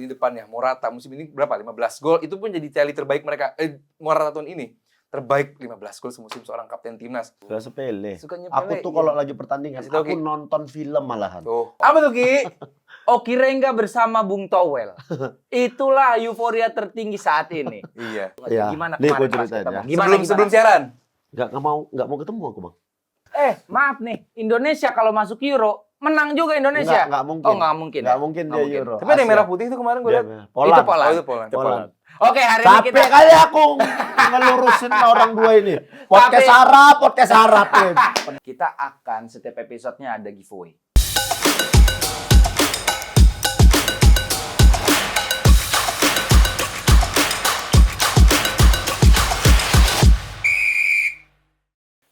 depannya. Morata musim ini berapa? 15 gol. Itu pun jadi tally terbaik mereka. Morata tahun ini terbaik 15 gol semusim seorang kapten timnas. Gak sepele. Suka nyepele. Aku tuh kalau lagi pertandingan, Kasih tau, aku Ki. nonton film malahan. Tuh. Apa tuh, Ki? Oki Rengga bersama Bung Towel. Itulah euforia tertinggi saat ini. Iya. Iya. Gimana Nih, kemarin gua pas ceritain ketemu? ya. Gimana? Sebelum siaran. Nggak mau ketemu aku, Bang. Maaf nih, Indonesia kalau masuk Euro menang juga Indonesia. Nggak mungkin. Oh, nggak mungkin. Nggak mungkin dia Euro. Tapi ada yang merah putih itu kemarin gue lihat. Poland. Itu Poland. Oh, itu Poland. Oke, hari ini Capek kita kali aku ngelurusin orang dua ini. Podcast Arab nih. kita akan setiap episodenya ada giveaway.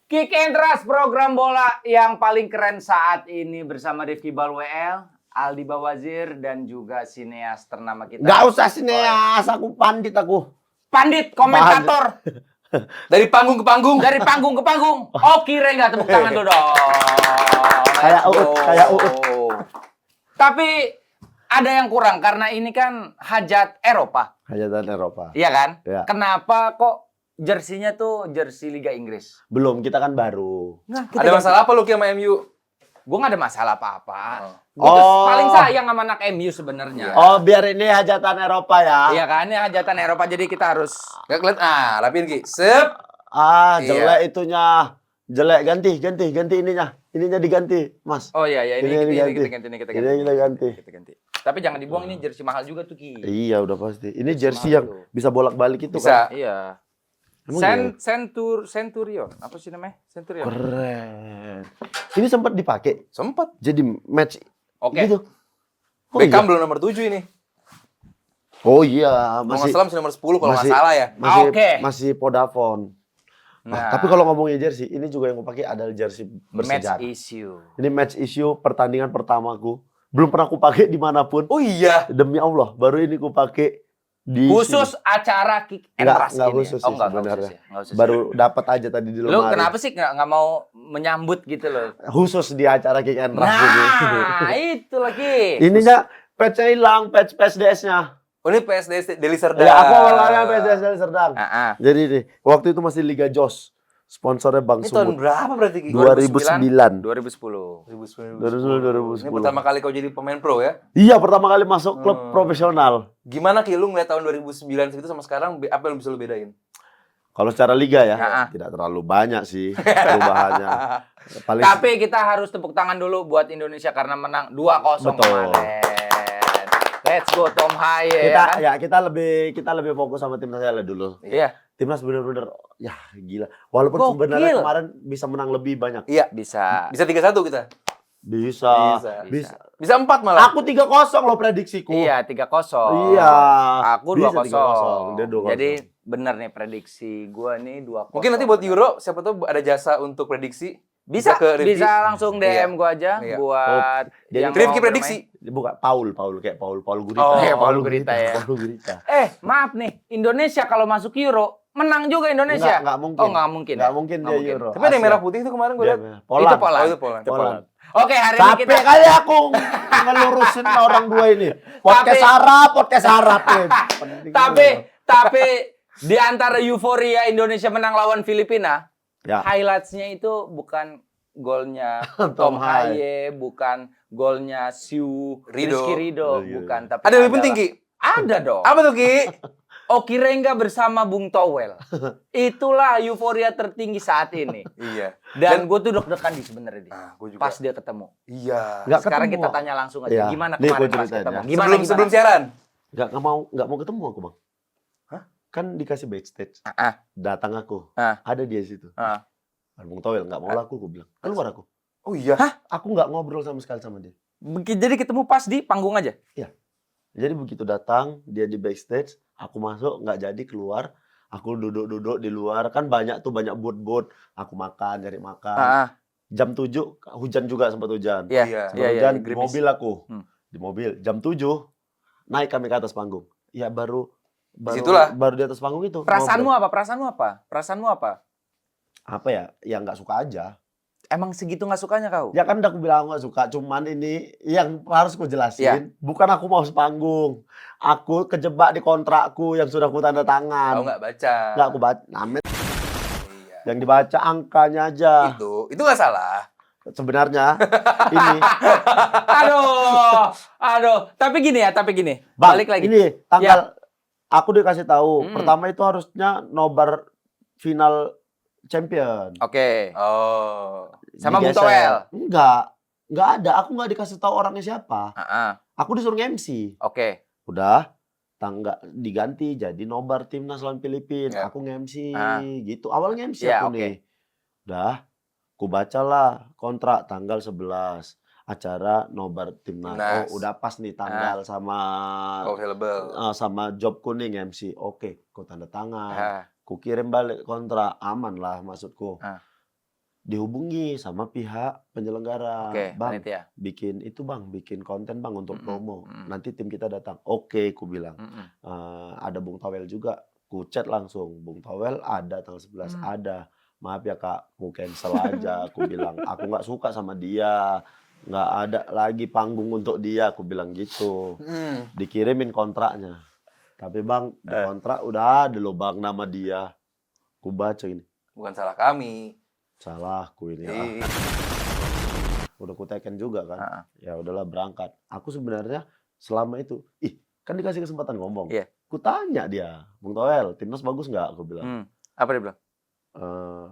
Kick and Rush, program bola yang paling keren saat ini bersama Rifki Balwel, Aldi Bawazir, dan juga sineas ternama kita. Nggak usah sineas, aku pandit aku. Pandit, komentator. Dari panggung ke panggung. Dari panggung ke panggung. Oki Rengga, tepuk tangan dulu dong. Kayak Uut. Tapi ada yang kurang karena ini kan hajat Eropa. Hajatan Eropa. Iya kan? Iya. Kenapa kok jersinya tuh jersey Liga Inggris? Belum, kita kan baru. Nah, Ada masalah apa lu Ki sama MU? Gue gak ada masalah apa-apa. Oh. Gue tuh paling sayang sama anak MU sebenarnya. Oh, biar ini hajatan Eropa ya. Iya kan? Ini hajatan Eropa jadi kita harus Gak kelihatan. Rapiin Ki. Sep. Jelek itunya. Jelek, ganti ininya. Ininya diganti, Mas. Oh iya Ini kita ganti. ganti. Tapi jangan dibuang, ini jersey mahal juga tuh Ki. Iya, udah pasti. Ini jersey yang bisa bolak-balik itu Bisa. kan. Iya. Emang Centurion. Apa sih namanya? Centurion. Keren. Ini sempat dipakai. Sempat. Jadi match Oke. gitu. Oh, Beckham iya. belum nomor 7 ini. Oh iya, Kalau nggak salah masih nomor 10 kalau nggak masih- salah ya. Masih Vodafone. Nah, Tapi kalau ngomongin jersey, ini juga yang gue pakai adalah jersey match bersejarah. issue. Ini match issue pertandingan pertamaku. Belum pernah aku pakai dimanapun. Oh iya. Demi Allah, baru ini aku pakai di Khusus acara Kick and Nggak- Rush nggak ini. khusus ya? Oh, sih nggak sebenarnya. khusus ya? Nggak khusus ya? baru dapat aja tadi di Lu lemari. kenapa sih nggak mau menyambut gitu loh? Khusus di acara Kick and Rush ini. Nah, itu lagi. Ininya patch-nya hilang, patch PSDS-nya. Oh ini PSD Deli Serdang. Ya, aku awalnya PSDS dari Serdang. Ah. Jadi nih, waktu itu masih Liga Jos. Sponsornya Bang Ini tahun Sumut. berapa berarti Ki? 2009. 2010. 2010. Ini pertama kali kau jadi pemain pro ya? Iya, pertama kali masuk klub profesional. Gimana Ki lu ngeliat tahun 2009 segitu sama sekarang apa yang bisa lu bedain? Kalau secara liga ya, Ah. tidak terlalu banyak sih perubahannya. Paling Tapi kita harus tepuk tangan dulu buat Indonesia karena menang 2-0 Betul. kemarin. Let's go Tom Haye. kita kan? kita lebih fokus sama timnas saya dulu. Iya, Timnas bener-bener ya gila. Walaupun Gokil. sebenarnya kemarin bisa menang lebih banyak. Iya. bisa. Bisa 3-1 kita. Bisa. Bisa 4 malah. Aku 3-0 loh prediksiku. Iya, 3-0. Iya. Aku Bisa 2-0. 3-0. Dia 2-0. Jadi bener nih prediksi gua nih 2-0. Mungkin nanti buat Euro siapa tahu ada jasa untuk prediksi. bisa ke Rifki. bisa langsung DM gua aja Iya. buat Jadi yang Rifki mau prediksi. Bukan Paul kayak Paul Gurita. Oh, kayak Paul Gurita ya. Paul Gurita. Maaf nih, Indonesia kalau masuk Euro menang juga Indonesia. Nggak mungkin. Oh, nggak mungkin. Nggak ya? mungkin Nggak dia mungkin. Euro. Tapi ada yang Asia. merah putih itu kemarin gue lihat. Poland. Itu Poland. Oh, itu Poland. Poland. Oke, hari ini Capek kita kali aku ngelurusin orang dua ini. Podcast Arab nih. Penting tapi di antara euforia Indonesia menang lawan Filipina, Ya. highlights-nya itu bukan golnya Tom Tom Haye, bukan golnya Rido. Rizky Rido, Iya. bukan. Tapi Ada yang lebih penting Ki. Ada dong. Apa tuh Ki? Oki Rengga bersama Bung Towel. Itulah euforia tertinggi saat ini. Iya. Dan gue tuh deg-degan di sebenarnya dia. Gue juga. Pas dia ketemu. Iya. Nggak Sekarang ketemu. kita tanya langsung aja. Iya. Gimana Nih, kemarin gua pas ceritain ketemu? ya. Gimana? Sebelum siaran. Nggak mau ketemu aku, Bang. Hah? Kan dikasih backstage. Ah. Datang aku. Ah. Ada dia di situ. Ah. Bung Towel nggak mau laku, gue bilang. Keluar aku. Oh iya. Aku nggak ngobrol sama sekali sama dia. Jadi ketemu pas di panggung aja? Jadi begitu datang, dia di backstage, aku masuk, nggak jadi keluar. Aku duduk di luar, kan banyak booth. Aku makan, cari makan. Jam 7, hujan juga, sempat hujan. Iya. Sempat hujan, di gerimis. mobil aku. Hmm. Di mobil, jam 7, naik kami ke atas panggung. Ya baru Disitulah. baru di atas panggung itu. Perasaanmu ngobrol. apa? Apa? Apa ya? Ya nggak suka aja. Emang segitu nggak sukanya kau? Ya kan udah aku bilang aku nggak suka, cuman ini yang harus ku jelasin, Iya. bukan aku mau sepanggung. Aku kejebak di kontrakku yang sudah ku tanda Kau tangan. nggak baca. Nggak aku baca, namet. Iya. Yang dibaca angkanya aja. Itu nggak salah. Sebenarnya ini, Aduh. Tapi gini. Bang, Balik lagi. ini tanggal aku dikasih tahu. Hmm. Pertama itu harusnya nobar final champion. Oke. Oh. Sama Bung Digeser. Toel. Enggak ada. Aku nggak dikasih tahu orangnya siapa. Aku disuruh MC. Oke. Udah tangga diganti jadi nobar timnas lawan Filipina. Ya. Aku nge-MC Ah. gitu. Awalnya MC Ya, aku oke. nih. Udah, ku bacalah kontrak tanggal 11 acara nobar timnas. Timnas. Oh, udah pas nih tanggal sama Kau available. sama job kuning MC. Oke, ku tanda tangan. Ah. Ku kirim balik kontrak, aman lah maksudku. Ah. Dihubungi sama pihak penyelenggara. Oke, Bang, panitia. bikin konten bang untuk promo. Mm-mm. Nanti tim kita datang. Oke, ku bilang. Mm-mm. Ada Bung Towel juga. Ku chat langsung. Bung Towel ada tanggal 11 ada. Maaf ya kak, ku cancel aja. Aku bilang aku nggak suka sama dia. Nggak ada lagi panggung untuk dia. Aku bilang gitu. Dikirimin kontraknya. Tapi bang, di kontrak udah ada loh bang nama dia. Ku baca ini. Bukan salah kami. Salahku ini. Ih. Udah ku teken juga kan. Ah. Ya udahlah berangkat. Aku sebenarnya selama itu, kan dikasih kesempatan ngomong. Iya. Ku tanya dia, Bung Toel, timnas bagus nggak? Aku bilang. Apa dia bilang?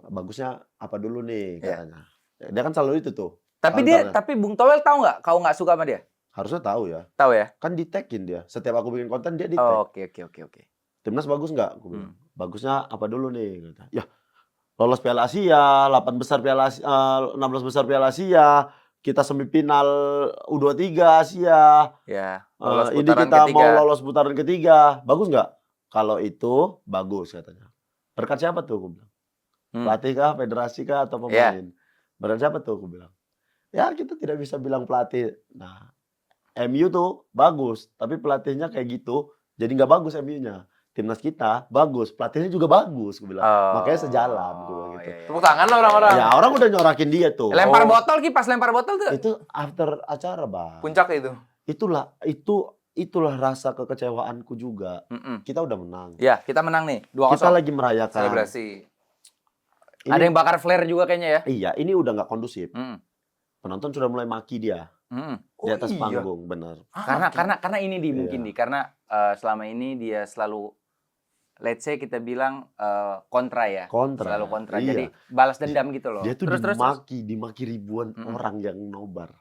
Bagusnya apa dulu nih Iya. katanya. Dia kan selalu itu tuh. Tapi Antaranya. Bung Toel tahu nggak? Kau nggak suka sama dia? Harusnya tahu ya. Tahu ya? Kan di-tagin dia. Setiap aku bikin konten dia di-tag. Oh, oke. Timnas bagus nggak? Aku bilang. Bagusnya apa dulu nih? Kata. Ya, lolos Piala Asia, 8 besar Piala Asia, 16 besar Piala Asia, kita semifinal U23 Asia. Ya. Ini kita mau lolos putaran ketiga. Bagus nggak? Kalau itu bagus katanya. Berkat siapa tuh? Aku bilang. Pelatih kah, federasi kah, atau pemain? Berkat siapa tuh? Aku bilang. Ya kita tidak bisa bilang pelatih. Nah, MU tuh bagus, tapi pelatihnya kayak gitu, jadi nggak bagus MU-nya. Timnas kita bagus, pelatihnya juga bagus, gue bilang. Makanya sejalan, gue bilang gitu. Iya. Tepuk tangan lah orang-orang. Ya orang udah nyorakin dia tuh. Lempar botol pas lempar botol tuh. Itu after acara bang. Puncak itu. Itulah rasa kekecewaanku juga. Kita udah menang. Ya, kita menang nih. 2-0. Kita lagi merayakan. Selebrasi. Ada yang bakar flare juga kayaknya ya. Iya, ini udah nggak kondusif. Mm. Penonton sudah mulai maki dia di atas panggung, benar. Karena ini mungkin karena selama ini dia selalu, let's say kita bilang kontra ya. Selalu kontra. Iya. Jadi balas dendam gitu loh. Dia tuh terus. dimaki ribuan orang yang nobar.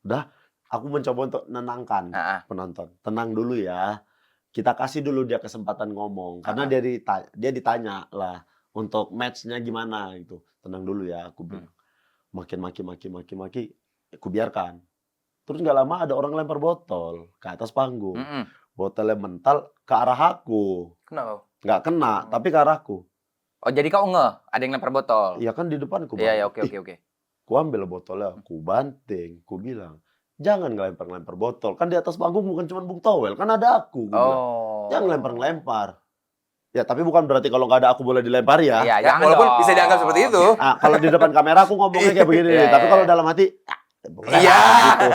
Udah, aku mencoba untuk menenangkan penonton. Tenang dulu ya. Kita kasih dulu dia kesempatan ngomong. Karena dia ditanya lah untuk match-nya gimana gitu. Tenang dulu ya, aku bilang. Makin maki, aku biarkan. Terus nggak lama ada orang lempar botol ke atas panggung. Botolnya mental ke arah aku. Kenapa? Nggak kena, tapi ke arahku. Oh, jadi kau ada yang lempar botol. Iya kan di depanku. Iya, oke. Ku ambil botolnya, ku banting, ku bilang, jangan ngelempar-lempar botol. Kan di atas panggung bukan cuma Bung Towel, kan ada aku. Jangan lempar-lempar. Ya, tapi bukan berarti kalau nggak ada aku boleh dilempar ya. Iya, Ya, walaupun bisa dianggap seperti itu. Nah, kalau di depan kamera aku ngomongnya kayak begini. Iya, Tapi iya. kalau dalam hati, Iya. gitu.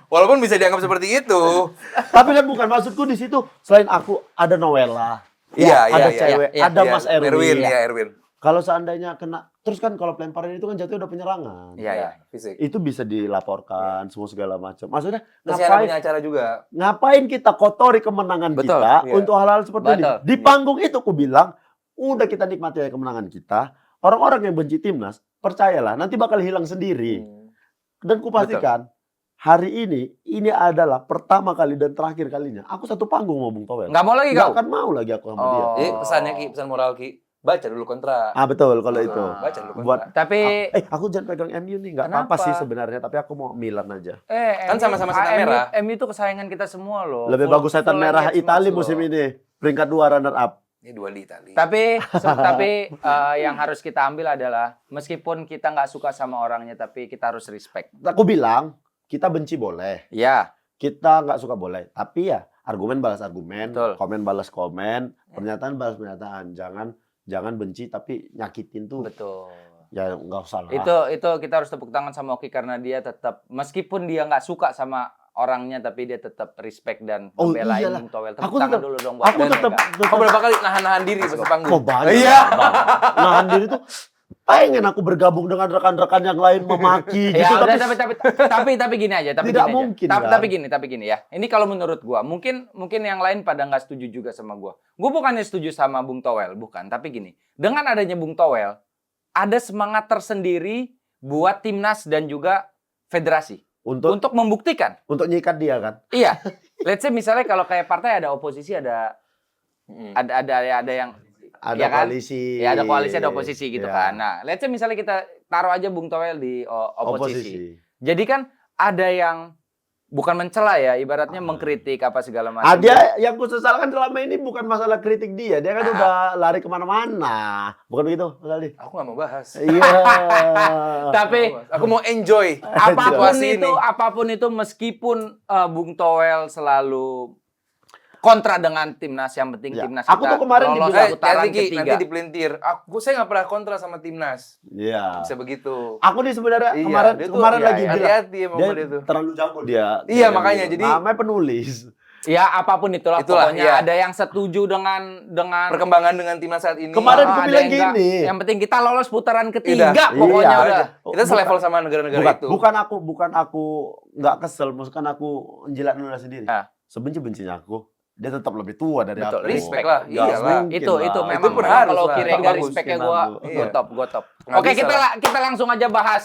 Walaupun bisa dianggap seperti itu. Tapi kan bukan maksudku di situ. Selain aku, ada Noella. Iya, ada iya, cewek, iya, ada Iya, Mas Erwin. Iya, Erwin. Kalau seandainya kena, terus kan kalau pelemparan itu kan jatuhnya udah penyerangan. Iya. Fisik. Itu bisa dilaporkan, semua segala macam. Maksudnya, Terus saya punya acara juga. ngapain kita kotori kemenangan Betul, kita iya. untuk hal-hal seperti ini? Betul. Di panggung itu aku bilang, udah kita nikmati aja kemenangan kita. Orang-orang yang benci timnas, percayalah nanti bakal hilang sendiri. Dan ku pastikan, hari ini adalah pertama kali dan terakhir kalinya aku satu panggung sama Bung Towel. Nggak mau lagi Nggak kau? akan mau lagi aku sama dia. Jadi pesannya Ki, pesan moral Ki, baca dulu kontrak. Betul kalau itu. Baca dulu kontrak. Buat Tapi aku jangan pegang MU nih, nggak apa-apa Kenapa? sih sebenarnya, tapi aku mau Milan aja. Kan sama-sama setan merah. MU itu kesayangan kita semua loh. Lebih Full- bagus setan full merah engagement Italia loh. musim ini, peringkat 2 runner up. Ini 2 di Itali. Tapi yang harus kita ambil adalah meskipun kita nggak suka sama orangnya, tapi kita harus respect. Aku bilang, kita benci boleh, Ya, kita nggak suka boleh, tapi ya argumen balas argumen, Betul. komen balas komen, pernyataan balas pernyataan. Jangan benci tapi nyakitin tuh. betul. Ya nggak usah lah. Itu kita harus tepuk tangan sama Oki karena dia tetap meskipun dia nggak suka sama orangnya tapi dia tetap respect dan membelain iyalah. Bung Towel. Tepuk Aku tangan tetap- dulu dong buat Aku mereka. Kau berapa kali nahan-nahan diri pas panggung? Kok banyak? Iya. Nahan diri tuh pengen aku bergabung dengan rekan-rekan yang lain memaki Ya gitu udah, tapi tapi gini aja, tapi Tidak gini mungkin, aja. kan? Tapi gini ya. Ini kalau menurut gua, mungkin yang lain pada nggak setuju juga sama gua. Gua bukannya setuju sama Bung Towel, bukan. Tapi gini, dengan adanya Bung Towel, ada semangat tersendiri buat timnas dan juga federasi untuk membuktikan. untuk nyikat dia kan. Iya. Let's say misalnya kalau kayak partai ada oposisi, ada yang Ada ya kan? koalisi. ya ada koalisi, ada oposisi gitu Ya. kan. Nah, let's say misalnya kita taruh aja Bung Towel di oposisi. Oposisi. Jadi kan ada yang bukan mencela ya, ibaratnya mengkritik apa segala macam. Dia yang kusesalkan selama ini bukan masalah kritik dia kan udah lari kemana-mana. Bukan begitu, Mas Aldi? Aku nggak mau bahas. Iya. Tapi Aku mau enjoy apapun itu meskipun Bung Towel selalu kontra dengan timnas, yang penting Ya. timnas Aku kita tuh kemarin lolos dibilang, putaran nanti ketiga. dipelintir. Saya nggak pernah kontra sama timnas. Iya. Bisa begitu. Aku nih sebenarnya Iya, kemarin dia tuh- kemarin iya, lagi iya. bilang Hati-hati emang dia sama dia tuh. terlalu jago dia. Iya, Dia makanya, gitu. jadi- namanya penulis. Ya apapun itulah pokoknya iya. ada yang setuju dengan Perkembangan dengan timnas saat ini. Kemarin ada aku bilang yang enggak. gini. Yang penting kita lolos putaran ketiga Iya. pokoknya Iya. udah. Kita selevel sama negara-negara itu. Bukan aku nggak kesel, maksudkan aku menjilat Nuna sendiri. Ah. Sebenci-bencinya aku, dia tetap lebih tua dari Betul, aku. respect lah, Nggak iyalah. mungkin Itu lah. memang pun harus kalau lah. Kirega Bagus, respectnya Kinan, gua Bu. Iya. gua top. Nggak Oke, bisa kita langsung aja bahas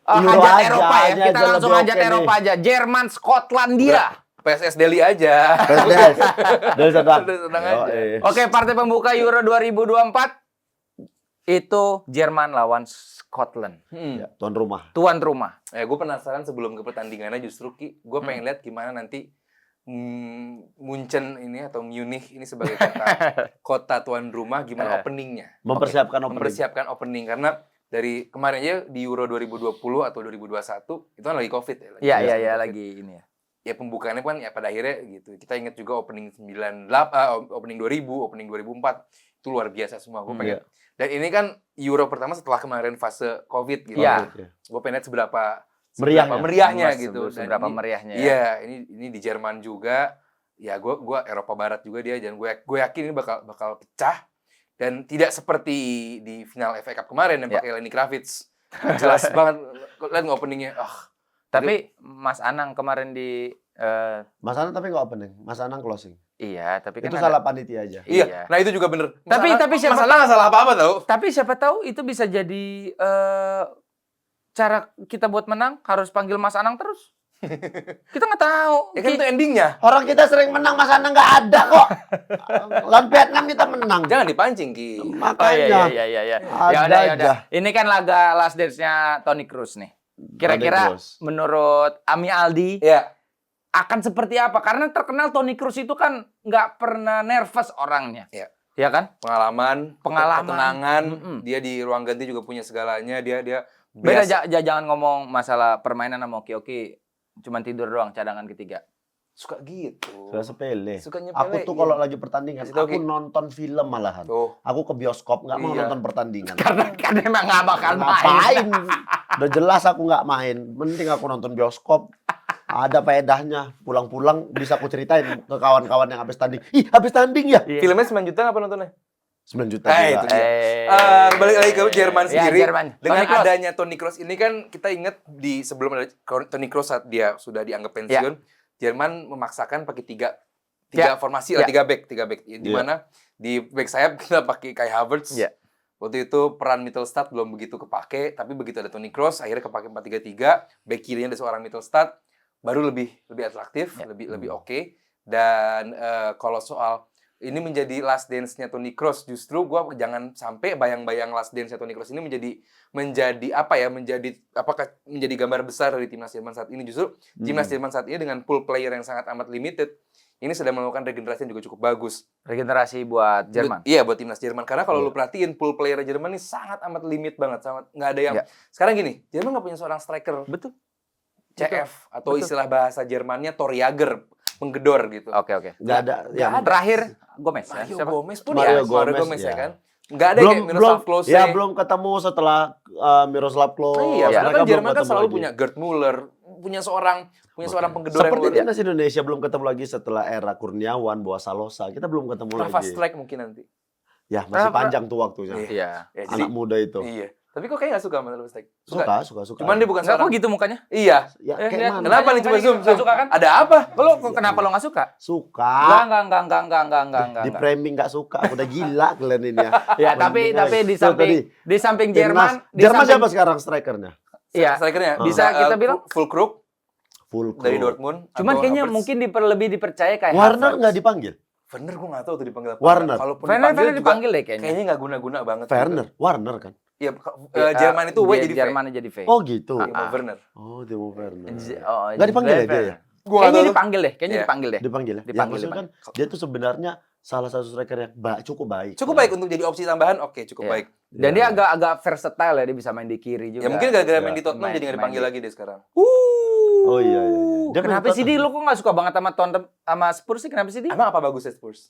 Euro hajat aja, Eropa ya. ini Kita aja langsung lebih hajat oke Eropa nih. aja. Jerman, Skotlandia. PSS Delhi aja. Dari sedang. Dari sedang aja. Oke, partai pembuka Euro 2024 itu Jerman lawan Scotland. Ya, tuan rumah. Tuan rumah. Gue penasaran sebelum ke pertandingannya justru gue pengen lihat gimana nanti Munchen ini atau Munich ini sebagai kota tuan rumah gimana openingnya. Mempersiapkan opening karena dari kemarin aja di Euro 2020 atau 2021 itu kan lagi Covid ya. Iya, lagi ini ya. Ya pembukaannya kan ya pada akhirnya gitu. Kita ingat juga opening opening 2000, opening 2004 itu luar biasa semua. Gue pengen. Dan ini kan Euro pertama setelah kemarin fase Covid gitu. Iya. Gue pengen lihat seberapa Meriahnya gitu. Dan Seberapa ini- meriahnya ya. Iya, ini di Jerman juga. Ya gue Eropa Barat juga dia dan gue yakin ini bakal pecah dan tidak seperti di final FA Cup kemarin yang pakai Lenny Kravitz. Jelas banget lihat openingnya. Tapi Mas Anang kemarin di Mas Anang tapi nggak opening, Mas Anang closing. iya, tapi kan Itu ada- salah panitia aja. Iya. Nah itu juga bener. Tapi siapa masalah nggak salah apa-apa tau. Tapi siapa tahu itu bisa jadi cara kita buat menang harus panggil Mas Anang terus. Kita nggak tahu. Ya kan itu endingnya. Orang kita sering menang, Mas Anang nggak ada kok. Lawan Vietnam kita menang. Jangan dipancing Ki. Makanya. iya. Ya Ada udah. aja. Ini kan laga last dance-nya Toni Kroos nih. Kira-kira Toni Kroos. menurut Ami Aldi Ya. akan seperti apa? Karena terkenal Toni Kroos itu kan nggak pernah nervous orangnya. Iya. Iya kan? Pengalaman, ketenangan, Mm-mm. dia di ruang ganti juga punya segalanya. Dia Beda biasa jangan ngomong masalah permainan sama Oki cuman tidur doang cadangan ketiga. suka gitu. Sudah sepele. Suka Aku nyepelein. tuh kalau lagi pertandingan, Kasih tau, aku Ki. nonton film malahan. Tuh. Aku ke bioskop nggak mau Iya. nonton pertandingan. Karena emang nggak bakal main. Ngapain? Udah jelas aku nggak main. Mending aku nonton bioskop. Ada faedahnya. Pulang-pulang bisa aku ceritain ke kawan-kawan yang habis tanding. Ih, habis tanding ya? Iya. Filmnya 9 juta apa nontonnya? 9 juta Eh, juga. itu dia. Balik lagi ke Jerman Ya, sendiri. Jerman. Dengan Toni Kroos. adanya Toni Kroos ini kan kita ingat di sebelum ada Toni Kroos saat dia sudah dianggap pensiun, Jerman memaksakan pakai tiga formasi lah, tiga back. Di mana di back sayap kita pakai Kai Havertz. Ya. Waktu itu peran Mittelstadt belum begitu kepake, tapi begitu ada Toni Kroos akhirnya kepake 4-3-3, back kirinya ada seorang Mittelstadt baru lebih atraktif, lebih oke. Dan kalau soal ini menjadi last dance-nya Toni Kroos, justru gua jangan sampai bayang-bayang last dance-nya Toni Kroos ini menjadi apa ya? Apakah menjadi gambar besar dari timnas Jerman saat ini? Justru timnas Jerman saat ini dengan pool player yang sangat amat limited, ini sedang melakukan regenerasi yang juga cukup bagus. Regenerasi buat Jerman. Iya, buat timnas Jerman. Karena kalau lu perhatiin pool player Jerman ini sangat amat limit banget, sangat nggak ada yang. Iya. Sekarang gini, Jerman nggak punya seorang striker. Betul. CF atau Betul. istilah bahasa Jermannya Torjäger, penggedor gitu. Oke. Nggak ada. Yang Terakhir Gomez. ya? Mario Siapa? Gomez pun Mario ya, Mario Gomez, Gomez ya ya. kan. Nggak ada kayak Miroslav Klose. Ya belum ketemu setelah Miroslav Klose. Iya, padahal kan Mereka belum Jerman kan ketemu selalu lagi. punya Gerd Müller, punya seorang penggedor yang Seperti luar biasa. timnas Indonesia belum ketemu lagi setelah era Kurniawan, Boa Salosa. Kita belum ketemu Rafa lagi. Strike mungkin nanti. Ya masih Rafa- panjang tuh waktunya. Iya. Ya, Anak muda itu. Iya. Tapi kok kayak nggak suka sama Rafa Strike? Suka. Cuman dia bukan Enggak kok seorang. gitu mukanya? Iya. Ya, Eh, kayak lihat. mana? Kenapa nih coba Makanya zoom? nggak suka kan? Ada apa? Lo kenapa lo nggak suka? Suka. Enggak. Di framing nggak suka. Aku udah gila kalian ini ya. Ya, tapi di Tuh, tadi, samping timnas. Jerman, Jerman siapa sekarang strikernya? Iya. Strikernya Bisa kita bilang full crook Full dari Crook. Dortmund. cuman atau kayaknya Havertz. mungkin lebih dipercaya kayak Warner Havertz. nggak dipanggil. Werner gue nggak tahu tuh dipanggil apa. Warner. Kalaupun Werner juga dipanggil deh kayaknya. kayaknya nggak guna-guna banget. Warner kan? Iya, Jerman itu W jadi V. Jerman jadi V. Oh gitu. Timo Werner. Oh Timo Werner. Oh, Nggak dipanggil ya dia ya? Gua Kayaknya nggak tahu. dipanggil deh, kayaknya Iya. dipanggil deh. Dipanggil ya? Dipanggil, Ya, maksudnya kan dia tuh sebenarnya salah satu striker yang cukup baik. Cukup baik untuk jadi opsi tambahan. Oke, cukup Iya. baik. Dan Iya. dia agak versatile ya, dia bisa main di kiri juga. Ya mungkin gara-gara main Iya. di Tottenham jadi nggak Main dipanggil di- lagi deh sekarang. Oh iya. Dia main Kenapa sih Tottenham. Di? Lo kok nggak suka banget sama Spurs sih? Kenapa sih Di? Emang apa bagusnya Spurs?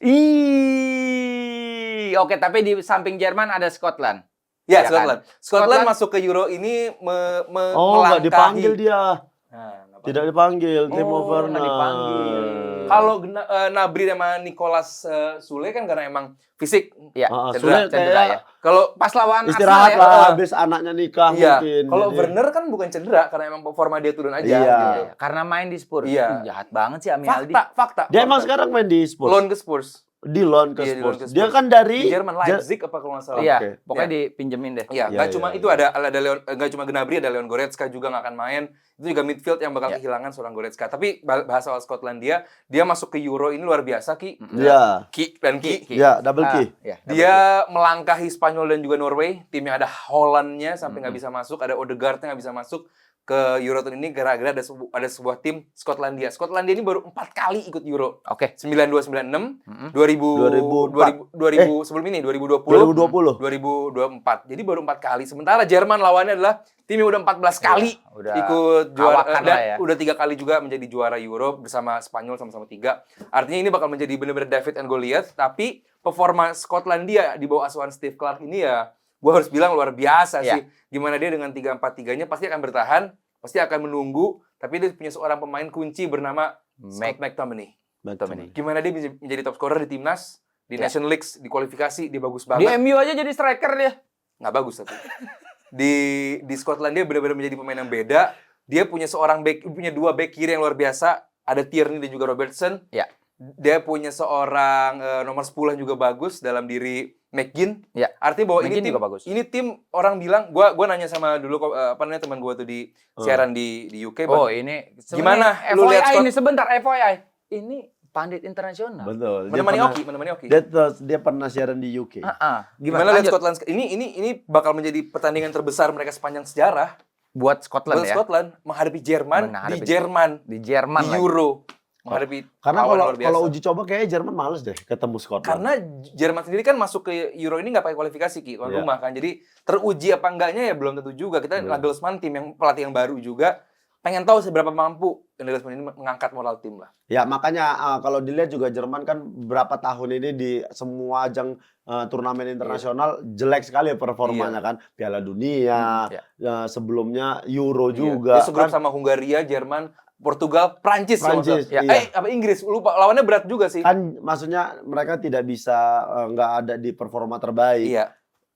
Oke, tapi di samping Jerman ada Scotland. Ya, Ya Scotland. kan? Scotland Scotland- masuk ke Euro ini Oh nggak melangkahi. dipanggil dia. Nah, nggak Tidak dipanggil. Timo Oh, Werner. nggak dipanggil. Kalau Nabri sama Nicolas Sule kan karena emang fisik. Ya, Sule cedera ya. kayak Kalau Pas lawan istirahat Arsenal ya. lah habis anaknya nikah iya, mungkin. kalau Jadi- Werner kan bukan cedera karena emang performa dia turun aja. Iya. Gitu. Karena main di Spurs. Iya. Ih, jahat banget sih Ami Aldi. Fakta. Dia emang sekarang main di Spurs. loan ke Spurs. Di loan ke Iya, di loan Spurs. ke Dia Spurs. kan dari Di Jerman Leipzig apa kalau nggak salah. Iya, Oke. pokoknya dipinjemin deh. Iya, Iya, nggak iya, cuma iya. itu ada nggak cuma Gnabry, ada Leon Goretzka juga nggak akan main. Itu juga midfield yang bakal Iya. kehilangan seorang Goretzka. Tapi bahas soal Skotlandia, dia masuk ke Euro ini luar biasa Ki. Iya. Ki dan Ki. Ya, double key. Ya, Dia melangkahi Spanyol dan juga Norway. Tim yang ada Hollandnya sampai nggak bisa masuk, ada Odegaardnya nggak bisa masuk ke Euro tahun ini gara-gara ada sebuah tim Skotlandia. Skotlandia ini baru 4 kali ikut Euro. Oke. 92, 96, Mm-mm. 2000 sebelum ini 2020, 2020. 2024. Jadi baru 4 kali. Sementara Jerman lawannya adalah tim yang udah 14 kali udah ikut juara awakan dan lah ya. udah 3 kali juga menjadi juara Euro bersama Spanyol sama-sama 3. Artinya ini bakal menjadi benar-benar David and Goliath, tapi performa Skotlandia di bawah asuhan Steve Clarke ini ya gua harus bilang luar biasa Iya. sih. Gimana dia dengan 3-4-3-nya pasti akan bertahan, pasti akan menunggu, tapi dia punya seorang pemain kunci bernama Scott McTominay. McTominay. Gimana dia bisa menjadi top scorer di timnas, di Ya. Nation League, di kualifikasi, dia bagus Di banget. MU aja jadi striker dia. Nggak bagus tapi. Di Scotland dia benar-benar menjadi pemain yang beda. Dia punya punya 2 back kiri yang luar biasa. Ada Tierney dan juga Robertson. Ya. Dia punya seorang nomor 10 yang juga bagus dalam diri McGinn. Ya. Artinya bahwa McGinn juga bagus. ini tim orang bilang, gua nanya sama dulu apa namanya teman gua tuh di siaran di UK. Oh, ini Gimana sebenarnya lu lihat FYI Scott? ini sebentar FYI. Ini pandit internasional. Betul. menemani Oki. Dia pernah siaran di UK. Gimana lihat Scotland? Ini bakal menjadi pertandingan terbesar mereka sepanjang sejarah. Buat Scotland Buat ya. Scotland menghadapi Jerman Menghadapi- di Jerman Di Jerman di lagi. Euro menghadapi Karena lawan luar biasa. kalau uji coba kayaknya Jerman males deh ketemu Scotland. Karena Jerman sendiri kan masuk ke Euro ini nggak pakai kualifikasi Ki, tuan Iya. rumah kan. Jadi teruji apa enggaknya ya belum tentu juga. Kita Belum. Nagelsmann tim yang pelatih yang baru juga pengen tahu seberapa mampu Nagelsmann ini mengangkat moral tim lah. Ya makanya kalau dilihat juga Jerman kan berapa tahun ini di semua ajang turnamen internasional jelek sekali performanya kan. Piala Dunia, sebelumnya Euro juga. Dia segrup kan. sama Hungaria, Jerman, Portugal, Prancis. Prancis, ya. iya. Apa Inggris? Lupa lawannya berat juga sih. Kan maksudnya mereka tidak bisa nggak ada di performa terbaik. Iya.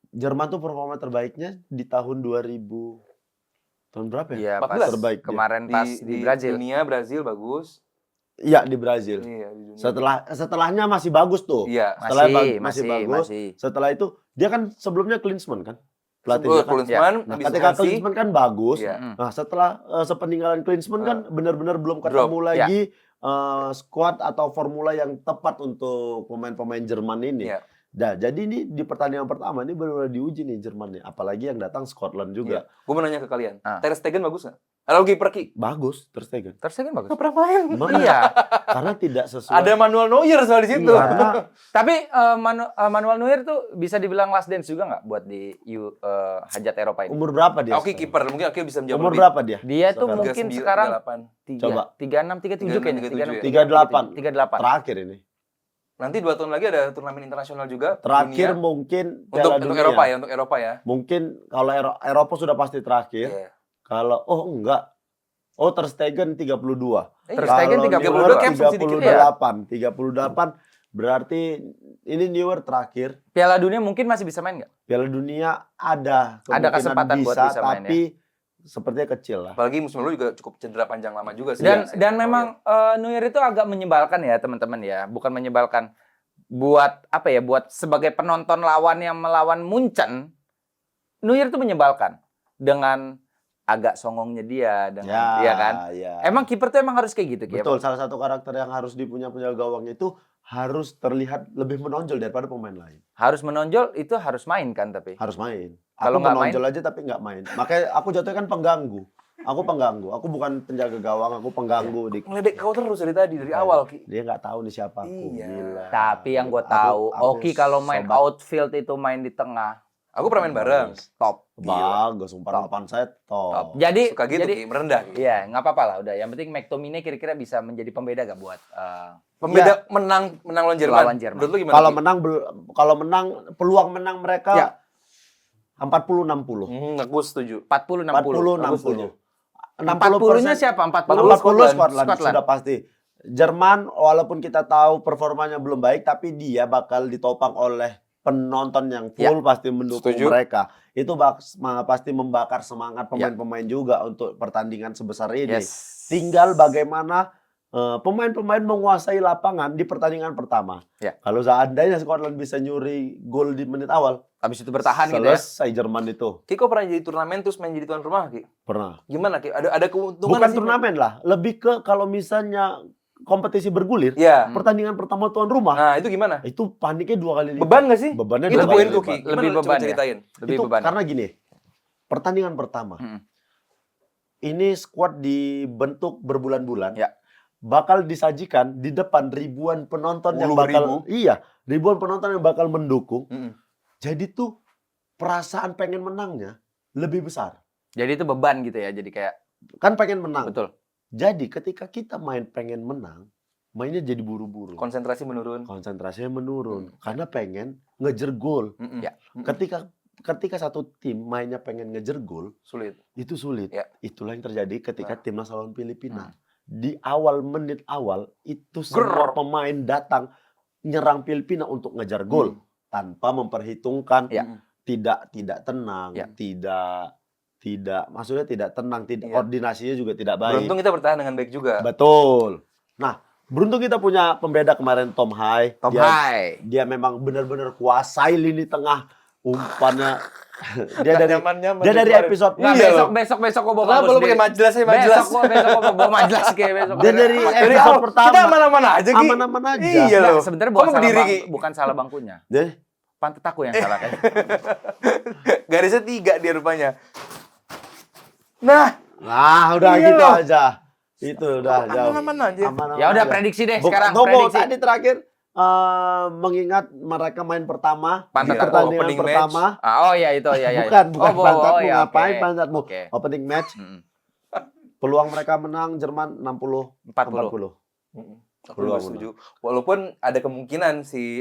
Jerman tuh performa terbaiknya di tahun 2000 tahun berapa ya? Iya, 14 pas terbaik dia. kemarin pas di Brazil. Dunia Brazil bagus. Iya di Brazil. Iya, di dunia. Setelahnya masih bagus tuh. Iya. Setelah Masih, masih bagus. masih. Setelah itu dia kan sebelumnya Klinsmann kan? Betul, Pelatihnya kan. Klinsmann, Nah, habis ketika Hansi. Klinsmann kan bagus. Iya. Nah, setelah sepeninggalan Klinsmann kan benar-benar belum ketemu Drop. lagi squad atau formula yang tepat untuk pemain-pemain Jerman ini. Iya. Nah, jadi ini di pertandingan pertama ini benar-benar diuji nih Jerman nih, apalagi yang datang Scotland juga. Gue mau nanya ke kalian, Ah. Ter Stegen bagus nggak? Halo Kiper Ki. Bagus, Ter Stegen. Ter Stegen bagus. Nggak pernah main. Iya. Karena tidak sesuai. Ada Manuel Neuer soal di situ. Iya, karena Tapi Manuel Neuer tuh bisa dibilang last dance juga nggak buat di hajat Eropa ini? umur berapa dia? Oke sekarang? kiper, mungkin Oki bisa menjawab Umur lebih. berapa dia? Dia tuh Sekarang. mungkin 39, sekarang 38. Coba. 36, 37 kayaknya. 37 ya? 38. 38. Terakhir ini. Nanti 2 tahun lagi ada turnamen internasional juga. Terakhir dunia. mungkin untuk Piala Dunia. Eropa ya, untuk Eropa ya. Mungkin kalau Eropa sudah pasti terakhir. Iya. Kalau enggak. Oh, Ter Stegen 32. Ter Stegen Kalau 32 Neuer camp sedikit ya. 38 berarti ini Neuer terakhir. Piala Dunia mungkin masih bisa main nggak? Piala Dunia ada Ada kesempatan buat bisa main, tapi sepertinya kecil lah. Apalagi musim lalu juga cukup cedera panjang lama juga sih. Dan memang Neuer itu agak menyebalkan ya teman-teman ya, bukan menyebalkan buat apa ya, buat sebagai penonton lawan yang melawan Munchen, Neuer itu menyebalkan dengan agak songongnya dia dengan ya kan. Ya. Emang kiper tuh emang harus kayak gitu, Betul, salah satu karakter yang harus dipunya gawang itu harus terlihat lebih menonjol daripada pemain lain. Harus menonjol itu harus main kan tapi. Harus main. Kalau Aku nggak menonjol aja tapi nggak main. Makanya aku jatuhnya kan pengganggu. Aku pengganggu. Aku bukan penjaga gawang, aku pengganggu. Ngeledek kau terus dari tadi, dari awal Ki. Dia nggak tahu nih siapa aku. Iya. Gila. Tapi yang gue tahu, Aku Oki kalau main sobat. outfield itu main di tengah, Aku pernah main bareng. top. Bagus, umpan saya top. Top. Jadi Suka gitu Ki, merendah Ki. iya, nggak apa-apa lah udah. Yang penting McTominay kira-kira bisa menjadi pembeda gak buat Pembeda menang lawan Jerman. Lawan Jerman. Menurut lu gimana? Kalau Ki? kalau menang peluang menang mereka Ya. 40-60. Aku setuju. 40-60. 40-60. 40-nya siapa? 40 40 Scotland sudah pasti. Jerman walaupun kita tahu performanya belum baik tapi dia bakal ditopang oleh penonton yang full pasti mendukung Setuju. mereka. Itu pasti membakar semangat pemain-pemain juga untuk pertandingan sebesar ini. Yes. Tinggal bagaimana pemain-pemain menguasai lapangan di pertandingan pertama. Ya. Kalau seandainya Scotland bisa nyuri gol di menit awal, Habis itu bertahan gitu ya. selesai Jerman itu. Ki kok pernah jadi turnamen terus main jadi tuan rumah Ki? Pernah. Gimana Ki? Ada keuntungan Bukan nggak sih? turnamen lah, lebih ke kalau misalnya kompetisi bergulir, Iya. pertandingan pertama tuan rumah, Nah, itu gimana? itu paniknya 2 kali lipat. Beban nggak sih? Bebannya Itu 2 kali poinku lipat. Ki. Gimana Lebih coba beban ya? ceritain. Lebih Itu beban. karena gini, pertandingan pertama, ini squad dibentuk berbulan-bulan, Ya. bakal disajikan di depan ribuan penonton yang bakal, ribuan penonton yang bakal mendukung. Jadi tuh perasaan pengen menangnya lebih besar. Jadi itu beban gitu ya. Jadi kayak Kan pengen menang. betul. Jadi ketika kita main pengen menang, mainnya jadi buru-buru. Konsentrasi menurun. Konsentrasinya menurun karena pengen ngejar gol. Ya. Ketika satu tim mainnya pengen ngejar gol, Sulit. itu sulit. Ya. Itulah yang terjadi ketika timnas lawan Filipina. Hmm. Di menit awal itu semua pemain datang nyerang Filipina untuk ngejar gol tanpa memperhitungkan, Ya. tidak tenang, Ya. tidak maksudnya tidak tenang, Iya. koordinasinya juga tidak baik. Beruntung kita bertahan dengan baik juga. Betul. Nah, beruntung kita punya pembeda kemarin Tom Hai. Dia memang benar-benar kuasai lini tengah, umpannya. Dia dari episode Nggak, besok gua bawa Kenapa lu pakai majelas aja majelas? Besok gua bawa majelas kayak besok. Dia dari Dari episode awal, pertama. kita aman-aman aja Ki. Aman-aman aja. Iya Nggak, loh. sebenarnya Kamu berdiri, Ki. bukan salah bangkunya. Deh, Pantat aku yang salah kayaknya. Garisnya 3 dia rupanya. Nah, udah Iya gitu loh. aja. Itu udah jauh. aman-aman aja. Aman-aman Ya udah aja. prediksi deh Bukan- sekarang. Tunggu, Prediksi. tadi terakhir mengingat mereka main pertama Pantat di aku, pertandingan opening pertama. Oh iya itu ya. Bukan pantatmu, ya, ngapain oke. pantatmu? Oke. Opening match, Mm-mm. peluang mereka menang Jerman 60-40. Aku juga setuju. Walaupun ada kemungkinan si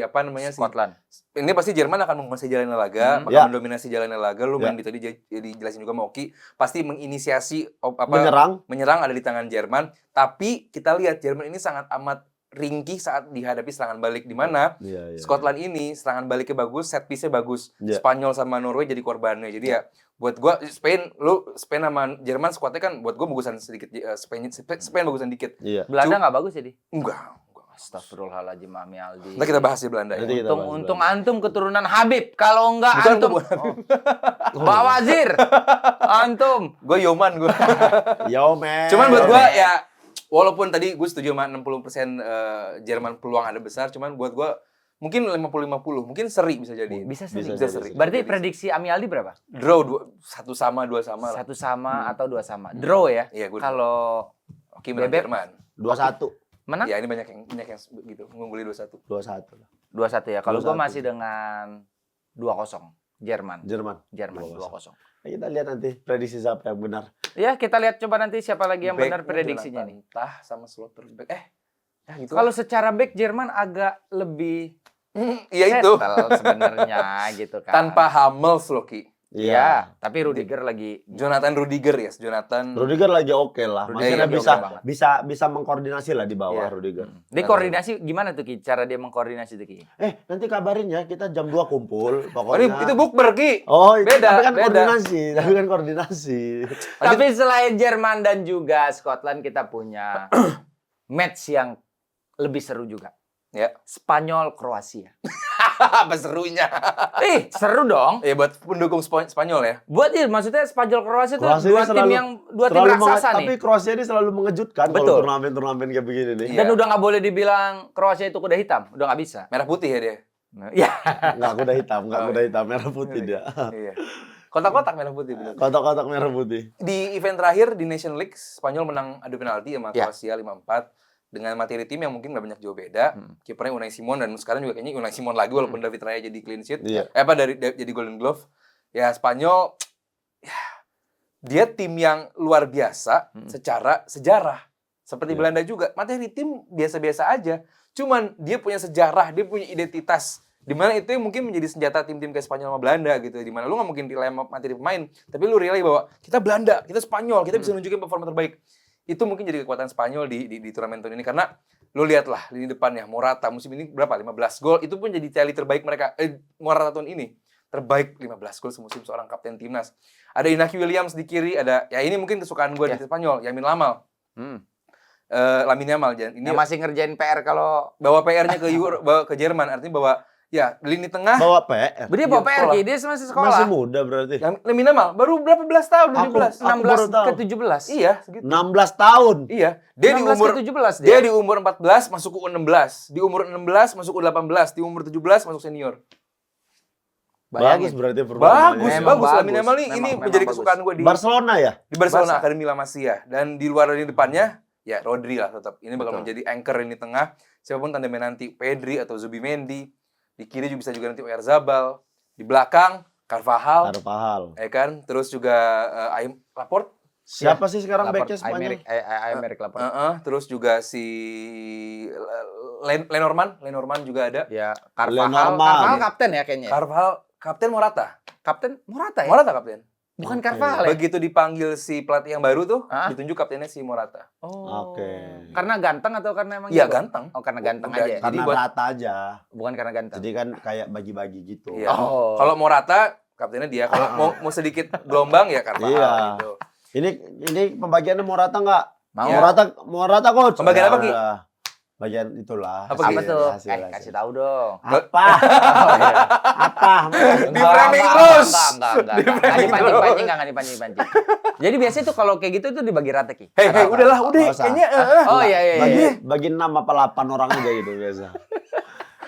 Scotland. ini pasti Jerman akan menguasai jalannya laga, Hmm. akan Ya. mendominasi jalannya laga. Lu main di tadi dijelasin juga sama Oki, pasti menginisiasi menyerang ada di tangan Jerman. Tapi kita lihat Jerman ini sangat amat ringkih saat dihadapi serangan balik, di mana Iya. Scotland ini serangan baliknya bagus, set piece-nya bagus. Iya. Spanyol sama Norway jadi korbannya. Jadi ya buat gua Spain sama Jerman squadnya kan buat gua bagusan sedikit. Spain bagusan dikit. Iya. Belanda nggak bagus jadi. Enggak. Astagfirullahaladzim, Mami Aldi. Nanti kita bahas di Belanda ya. Nanti kita bahas Untung Belanda. antum keturunan Habib. Kalau enggak Bukan, antum bukan Habib. Pak Wazir. Antum. Gue Yoman gue. Yo man. Cuman buat gue ya, walaupun tadi gue setuju sama 60% Jerman peluang ada besar, cuman buat gue mungkin 50-50, mungkin seri bisa jadi. Bisa seri. Bisa seri. Berarti prediksi Ami Aldi berapa? Draw 1 sama 2 sama lah. 1 sama atau 2 sama. Draw ya. Iya, gue. Kalau Oke, menang Bebek? Jerman. 2-1. menang Ya ini banyak yang gitu, ngungguli 2-1. 2-1. 2-1 ya. Kalau gue 2-1. masih dengan 2-0 Jerman. Jerman. 2-0. Kita lihat nanti prediksi siapa yang benar. Ya, kita lihat coba nanti siapa lagi yang benar Backnya prediksinya nih. Jonathan Tah sama Slotterbeck. Ya, gitu. Kalau secara back Jerman agak lebih Iya itu. settle sebenarnya gitu kan. Tanpa Hummels loh, Ki. Iya, tapi Rudiger lagi Jonathan Rudiger ya, Jonathan. Rudiger lagi oke lah. Rudiger Maksudnya lagi bisa oke banget. bisa mengkoordinasi lah di bawah Iya. Rudiger. Dia koordinasi gimana tuh Ki? Cara dia mengkoordinasi tuh Ki? Nanti kabarin ya, kita jam 2 Oh, kumpul pokoknya. itu bukber, Ki. Oh, Beda, tapi kan beda. koordinasi, tapi kan koordinasi. Tapi selain Jerman dan juga Scotland kita punya match yang lebih seru juga. Ya. Spanyol Kroasia. Apa serunya? Seru dong. Ya buat pendukung Spanyol ya. Buat maksudnya Spanyol Kroasia itu Kroasia dua ini tim selalu- yang dua tim raksasa nih. Tapi Kroasia ini selalu mengejutkan Betul. kalau turnamen-turnamen kayak begini nih. Iya. Dan udah nggak boleh dibilang Kroasia itu kuda hitam, udah nggak bisa. Merah putih ya dia. Ya. Nggak kuda hitam, Oh, merah putih dia. Iya. Kotak-kotak merah putih bener. Kotak-kotak merah putih. Di event terakhir di Nation League, Spanyol menang adu penalti sama Ya. Kroasia 5-4 dengan materi tim yang mungkin nggak banyak jauh beda. Kipernya Unai Simon dan sekarang juga kayaknya Unai Simon lagi walaupun David Raya jadi clean sheet. Iya. Jadi Golden Glove. Ya Spanyol ya, dia tim yang luar biasa secara sejarah. Seperti Iya. Belanda juga. Materi tim biasa-biasa aja. Cuman dia punya sejarah, dia punya identitas. Dimana itu yang mungkin menjadi senjata tim-tim kayak Spanyol sama Belanda gitu. Dimana lu nggak mungkin rely sama materi pemain. Tapi lu rely bahwa kita Belanda, kita Spanyol, kita bisa nunjukin performa terbaik. Itu mungkin jadi kekuatan Spanyol di turnamen tahun ini. Karena lu lihatlah lini depannya, Morata musim ini berapa? 15 gol. Itu pun jadi tally terbaik mereka. Morata tahun ini terbaik 15 gol semusim seorang kapten timnas. Ada Inaki Williams di kiri, ada ya ini mungkin kesukaan gue di Spanyol, Yamin Lamal. Lamine Yamal ini Yang masih ngerjain PR kalau bawa PR-nya bawa ke Jerman, artinya bawa ya lini tengah. Bawa PR. dia bawa PR sekolah. Ki, dia masih sekolah. Masih muda berarti. Lamine Yamal baru berapa belas tahun? 17. 16 baru tahu. ke 17. Iya, segitu. 16 tahun. Iya, dia di 16 umur ke 17 dia di umur 14 masuk ke U16, di umur 16 masuk ke U18, di umur 17 masuk senior. Bagus berarti performanya. Bagus, Memang bagus. bagus. Lamine Yamal ini Memang menjadi bagus. kesukaan gue di Barcelona ya? Barcelona Barca. Akademi La Masia, dan di luar lini depannya ya Rodri lah tetap. Ini bakal Betul. menjadi anchor lini tengah. Siapapun tandemnya nanti Pedri atau Zubimendi. Di kiri juga bisa juga nanti Oyarzabal. Di belakang Carvajal, ya kan? Terus juga Aim Laporte. Siapa sih sekarang Laporte, backnya Spanyol? Aymeric Laporte. Terus juga si Lenormand juga ada. Ya, Lenormand. Carvajal kapten ya kayaknya. Carvajal, Kapten Morata. Kapten Morata ya? Morata kapten. Bukan Oke. Carvajal ya? Begitu dipanggil si pelatih yang baru tuh, Hah? ditunjuk kaptennya si Morata. Oh. Oke. Karena ganteng atau karena emang Iya, jago? ganteng. Oh, karena ganteng Udah, aja ya? jadi Karena buat- rata aja. Bukan karena ganteng. Jadi kan kayak bagi-bagi gitu. Iya. Oh. Kalau Morata, kaptennya dia. Kalau mau sedikit gelombang ya Carvajal Iya. gitu. Ini pembagiannya Morata nggak? Mau? Morata coach. Pembagian apa, Ki? udah. Bagian itulah. Apa, Ki? Apa tuh? Hasil. Kasih tahu dong. Apa? Apa? Di framing terus. Enggak. Di framing terus. Nggak dipancing. Jadi biasanya tuh kalau kayak gitu tuh dibagi rata Ki. Hei, udahlah, udah. Nggak usah. Kayaknya Oh iya. Bagi 6 apa 8 orang aja gitu biasa.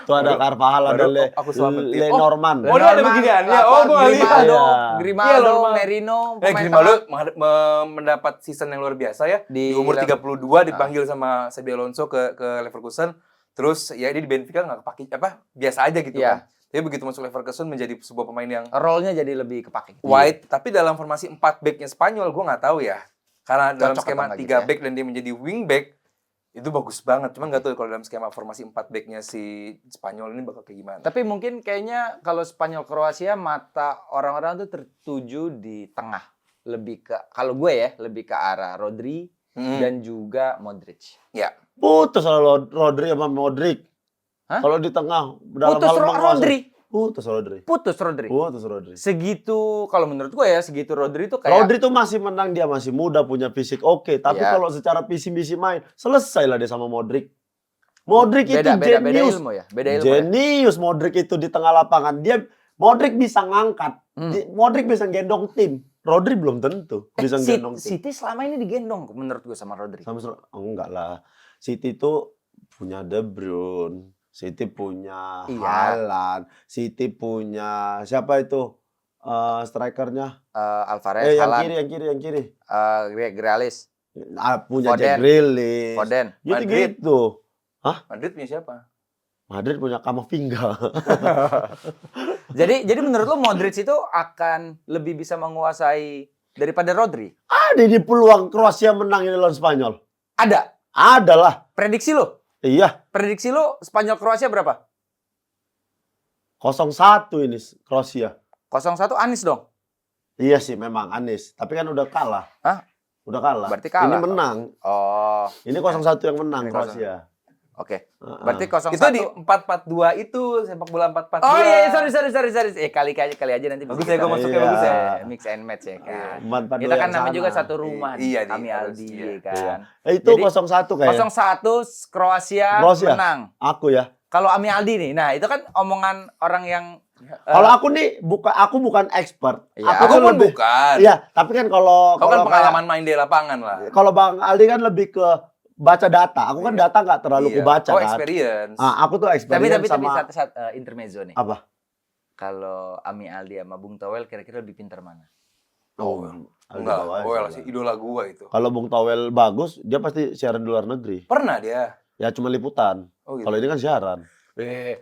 Tuh ada Carvajal, ada Baru aku selamatin. Lenormand. Oh, ini ada beginiannya. Oh, gua nggak lihat. Grimaldo, Iya. Grimaldo, Iya, normal. Merino, pemain Grimaldo tengah. mendapat season yang luar biasa ya. Di Di umur Lev- 32 dipanggil sama Xabi Alonso ke Leverkusen. Terus ya dia di Benfica nggak kepake biasa aja gitu Iya. kan. Tapi begitu masuk Leverkusen menjadi sebuah pemain yang Role-nya jadi lebih kepake. wide, tapi dalam formasi 4 back-nya Spanyol gue nggak tahu ya. Karena dalam Cocok skema atau nggak 3 gitu ya? back dan dia menjadi wing back itu bagus banget. Cuman nggak tahu kalau dalam skema formasi 4 back-nya si Spanyol ini bakal kayak gimana. Tapi mungkin kayaknya kalau Spanyol Kroasia mata orang-orang tuh tertuju di tengah. Lebih ke kalau gue ya, lebih ke arah Rodri dan juga Modric. Ya. Putus lalu Rodri sama Modric. Hah? Kalau di tengah dalam Putus hal menguasai. Rodri. Putus Rodri. Segitu kalau menurut gue ya, segitu Rodri tuh kayak Rodri tuh masih menang, dia masih muda, punya fisik oke. Tapi Iya. kalau secara visi-misi main, selesai lah dia sama Modric. Modric itu beda jenius. ilmu ya. Beda ilmu. Ya? Jenius Modric itu di tengah lapangan. Modric bisa ngangkat. Modric bisa gendong tim. Rodri belum tentu bisa gendong tim. City selama ini digendong menurut gue sama Rodri. Enggak lah. City itu punya De Bruyne. City punya Iya. Haaland. City punya siapa itu? Strikernya? Alvarez, yang Haaland, kiri. Grealish, Punya Foden. Jack Grealish. Foden. Madrid. Gitu. Madrid punya siapa? Madrid punya Camavinga. Jadi menurut lo Modric itu akan lebih bisa menguasai daripada Rodri? Ada di peluang Kroasia menang ini lawan Spanyol. Ada. Adalah. Prediksi lo? Iya, Prediksi lu Spanyol Kroasia berapa? 0-1 ini Kroasia. 0-1 Anis dong. Iya sih memang Anies, tapi kan udah kalah. Hah? Udah kalah. Berarti kalah. Ini menang. Oh, Ini 0-1 yang menang Ini 0-1. Kroasia. oke. Heeh. Berarti 0-1. Itu di 4-4-2 itu, sepak bola 4-4-2. Oh iya, sorry. Kali aja nanti Bagus bisa ya, gua kita- masuknya Iya. bagus ya. Mix and match ya kan. Empat-empat Kita dua kan yang namanya juga sama. satu rumah nih, Iya nih, kami harus, Aldi iya. ya kan. Itu Jadi, 0-1 kayaknya. 0-1 Kroasia Kroasia. menang. Aku ya. Kalau Ami Aldi nih, nah itu kan omongan orang yang Kalau aku nih aku bukan expert. Iya. Aku Aku tuh pun lebih. bukan. Iya, tapi kan kalau Kau kan kalau pengalaman main di lapangan lah. kalau Bang Aldi kan lebih ke baca data. Aku kan data nggak terlalu Iya. kubaca Oh, kan. experience. Aku tuh experience tapi sama satu intermezzo nih. apa? Kalau Ami Aldi sama Bung Towel kira-kira lebih pintar mana? Oh, Aldi Enggak, bawa aja Well lah. sih idola gua itu. Kalau Bung Towel bagus, dia pasti siaran di luar negeri. Pernah dia. Ya cuma liputan. Oh, gitu. Kalau ini kan siaran.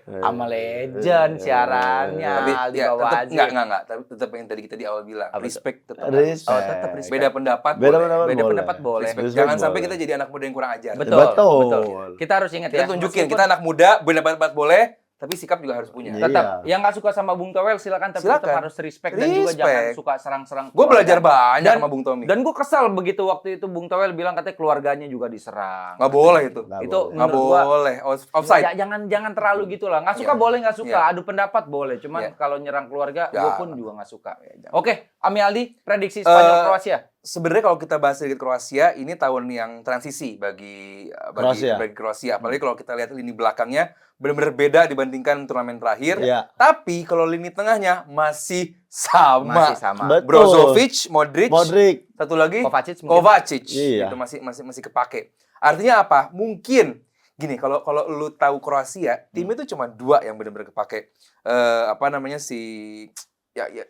Sama legend siarannya Tapi Aldi ya bawa tetap aja. enggak. Tapi tetap yang tadi kita di awal bilang, Apa tuh? respect tetap. Respect. Oh, tetap respect. Beda pendapat. Beda boleh. pendapat Beda boleh. pendapat boleh. Respect. Respect Jangan sampai boleh. kita jadi anak muda yang kurang ajar. Betul. Betul. Kita harus ingat Kita ya. tunjukin meskipun kita anak muda, beda pendapat boleh, tapi sikap juga harus punya. Iya. tetap yang nggak suka sama Bung Towel silakan, tapi tetap Silakan. harus respect dan juga Respect. jangan suka serang-serang. Gue belajar keluarga. banyak Dan- sama Bung Tommy. Dan gue kesal begitu waktu itu Bung Towel bilang katanya keluarganya juga diserang. Nggak boleh itu. Nggak Itu boleh. Nggak menurut gua boleh. Offside. jangan terlalu gitulah. Nggak suka Iya. boleh, nggak suka. Iya. Adu pendapat boleh. Cuman Iya. kalau nyerang keluarga, gue Jangan. pun juga nggak suka. jangan. Oke, Ami Aldi, prediksi Spanyol Kroasia. Sebenarnya kalau kita bahas sedikit Kroasia, ini tahun yang transisi bagi Kroasia. Apalagi kalau kita lihat lini belakangnya benar-benar beda dibandingkan turnamen terakhir. Iya. Tapi kalau lini tengahnya masih sama. Masih sama. Betul. Brozovic, Modric, satu lagi Kovacic mungkin. Kovacic. Iya. Itu masih kepake. Artinya apa? Mungkin gini, kalau lu tahu Kroasia, tim itu cuma 2 yang benar-benar kepake. Ya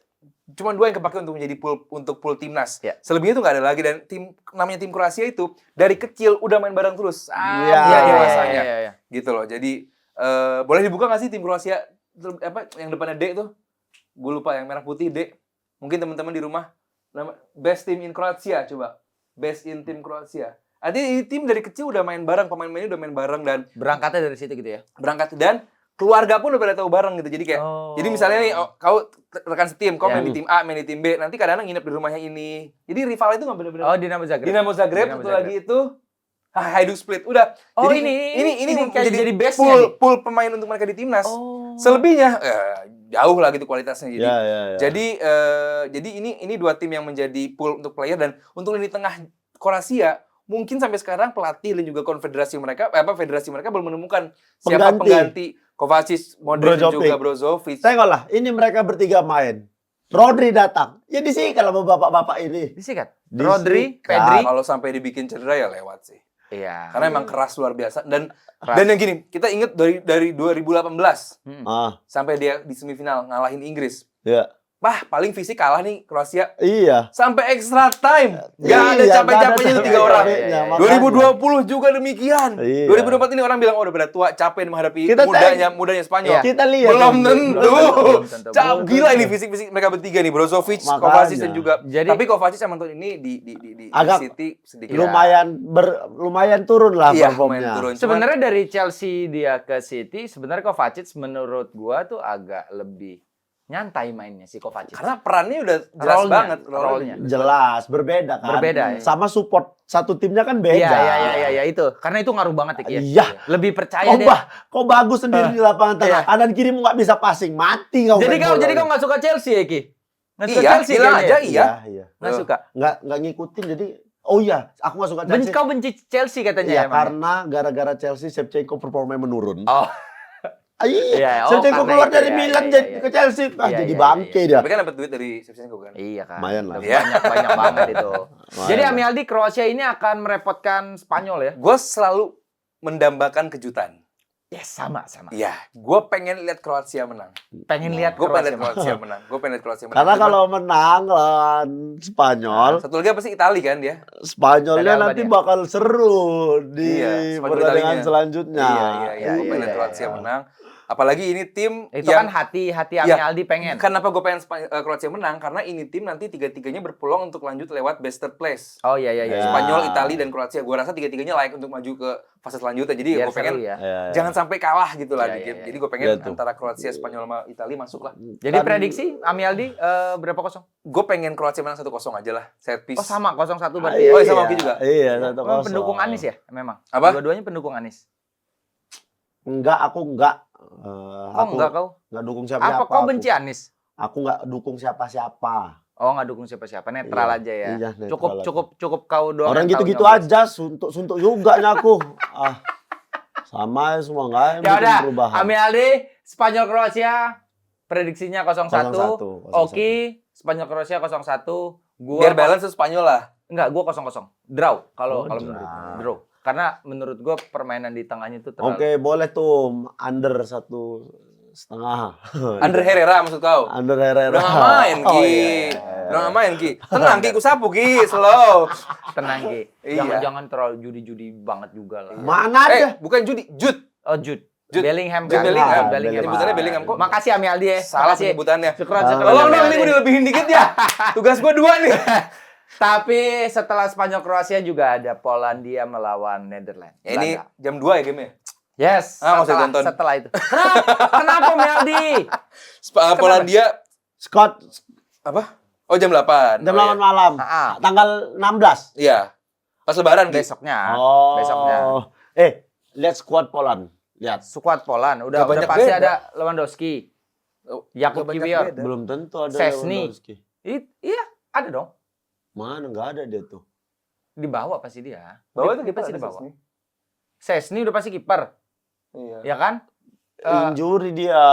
cuma 2 yang kepake untuk menjadi pool timnas. Ya. Selebihnya itu nggak ada lagi, dan namanya tim Kroasia itu dari kecil udah main bareng terus. Iya, dewasanya. iya. Gitu loh. Jadi boleh dibuka nggak sih tim Kroasia yang depannya D tuh? Gue lupa, yang merah putih D. Mungkin teman-teman di rumah best team in Kroasia, coba. Best in tim Kroasia. Artinya ini tim dari kecil udah main bareng, pemain-pemainnya udah main bareng, dan Berangkatnya dari situ gitu ya. berangkat, dan keluarga pun udah pada tahu bareng gitu. Jadi kayak jadi misalnya nih, kau rekan setim, kau Ya. main di tim A, main di tim B, nanti kadang-kadang nginep di rumahnya ini. Jadi rival itu nggak bener-bener. Oh, Dinamo Zagreb. Dinamo Zagreb, Dinamo satu Zagreb. lagi itu Hajduk Split. Udah. Oh, jadi ini kayak menjadi jadi base-nya nih. pool pemain untuk mereka di timnas. Oh. Selebihnya jauh lah gitu kualitasnya. Jadi Iya. jadi ini 2 tim yang menjadi pool untuk player, dan untuk lini tengah Kroasia mungkin sampai sekarang pelatih dan juga federasi mereka belum menemukan siapa pengganti Kovacic, Modric, dan juga Brozovic. Tengoklah, ini mereka bertiga main. Rodri datang. Ya disikat sama bapak-bapak ini. Disikat. Disikat. Rodri, Pedri. Kalau sampai dibikin cedera ya lewat sih. Iya. Karena emang keras luar biasa, dan Keras. yang gini, kita ingat dari 2018 Ah, sampai dia di semifinal ngalahin Inggris. ya. Paling fisik kalah nih Kroasia. Iya. Sampai extra time. Gak ada Iya, capek-capeknya nggak tuh ada 3 orang. capek-capeknya, Iya. makanya. 2020 juga demikian. Iya. 2024 ini orang bilang udah pada tua, capek menghadapi Kita mudanya Spanyol. Iya. Kita lihat. Belum ini. tentu. Belum tentu. Gila ini fisik-fisik mereka bertiga nih, Brozovic, Makanya. Kovacic, dan juga. Jadi- Tapi Kovacic sama tahun ini di Agak City sedikit. lumayan turun lah Iya, performnya. main turun. Cuman- Sebenarnya dari Chelsea dia ke City, sebenarnya Kovacic menurut gua tuh agak lebih nyantai mainnya si Kovacic. karena perannya udah jelas Role-nya, banget. role-nya. Jelas berbeda kan. Berbeda, ya. Sama support satu timnya kan beda. Iya itu. Karena itu ngaruh banget ya. Iya. Lebih percaya deh. Kok bagus sendiri di lapangan tengah. Iya. Kanan kiri nggak bisa passing, mati kau. Jadi main bola. kau nggak suka Chelsea ya, Ki? Nggak suka Iya, Chelsea bilang kayaknya aja ya? iya. Iya. Nggak suka. Nggak ngikutin jadi. Oh iya, aku nggak suka Chelsea. Kau benci Chelsea katanya Iya, ya, Bang? karena gara-gara Chelsea Shevchenko performanya menurun. Oh. Iya, Iya, oh, Shevchenko karena keluar itu, dari iya, Milan iya, jadi iya. ke Chelsea, Iya, jadi iya, bangke dia. Tapi kan dapat duit dari Shevchenko kan. Iya kan. Lumayan lah. Udah banyak banget itu. Lumayan Jadi lah. Ami Aldi, Kroasia ini akan merepotkan Spanyol ya? Gue selalu mendambakan kejutan. Yes, sama. Iya, gue pengen lihat Kroasia menang. Pengen lihat Gue pengen Kroasia. lihat Kroasia menang. Karena Cuman- kalau menang lawan Spanyol, satu lagi apa sih, Itali kan dia? Spanyolnya Ada apa nanti dia? bakal seru di Iya, Spanyol pertandingan Italinya. selanjutnya. Iya. Gue pengen lihat iya, Kroasia iya. menang. Apalagi ini tim Itu kan hati Iya. Aldi pengen. Kenapa gue pengen Kroasia menang? Karena ini tim nanti tiga-tiganya berpeluang untuk lanjut lewat best third place. Oh iya. Ya. Spanyol, Italia, dan Kroasia. Gue rasa tiga-tiganya layak untuk maju ke fase selanjutnya. Jadi Biar gue pengen seru ya. jangan sampai kalah gitu lah Iya, di iya, game. iya. Jadi gue pengen Iya tuh. antara Kroasia, Spanyol, sama Italia masuk lah. Jadi Kan- prediksi Ami Aldi berapa kosong? Gue pengen Kroasia menang 1-0 aja lah. Set piece. Oh sama 0-1 Ah, berarti ya. Oh, sama Oki juga? Iya, Memang 1-0. pendukung Anies ya memang. Apa? Dua-duanya pendukung Anies. Enggak, aku enggak. Oh enggak kau? Enggak dukung siapa-siapa. Apa kau aku. benci Anies? Aku enggak dukung siapa-siapa. Oh enggak dukung siapa-siapa, netral Iya, aja ya. iya, netral Cukup kau doang. Orang yang tahu gitu-gitu nyoblos. aja, suntuk-suntuk juga nih aku. Sama semua enggak Ya udah, perubahan. Ami Aldi, Spanyol Kroasia prediksinya 0-1. 0-1. Oki, Spanyol Kroasia 0-1. Gua Biar balance Spanyol lah. enggak, gua 0-0. Draw kalau Oh, kalau draw. menurut gua. Draw. Karena menurut gua permainan di tengahnya itu terlalu Oke, boleh tuh under 1,5. Andre Herrera maksud kau? Under Herrera. Udah nggak main, Ki. Oh, iya. Udah nggak main, Ki. Tenang, Ki. Ku sapu, Ki. Slow. tenang Ki. Iya. Jangan terlalu judi-judi banget juga lah. Mana ada? Bukan judi. Jude. Oh, Jude. Jude. Bellingham Jude kan? Bellingham. Ah, Bellingham. Sebutannya Bellingham kok. Makasih Ami Aldi ya. Salah Makasih. penyebutannya. Syukuran, Ah. syukuran, Tolong Ami dong, ini Aldi. gue dilebihin dikit ya. Tugas gue 2 nih. Tapi setelah Spanyol Kroasia juga ada Polandia melawan Netherlands. Ya, ini Belanda. jam 2 ya game-nya? Yes. Ah, nggak usah tonton. Setelah itu. Kenapa Ami Aldi? Polandia Scott apa? Oh, jam 8. jam 8 malam. Ah, Tanggal 16. Iya. Pas lebaran, Ki. besoknya. Oh. Besoknya. Lihat squad Poland. Lihat. Skuad Poland udah Nggak banyak pasti beda. ada Lewandowski, Oh, Jakub nggak banyak Kiwior. beda. Belum tentu ada Szczęsny. Lewandowski. Iya, ada dong. Mana enggak ada dia tuh. Dibawa pasti dia. Bawa Dia itu kita pasti ada dibawa. Szczęsny. Szczęsny udah pasti kiper, Iya. ya kan? Eh, Injury dia.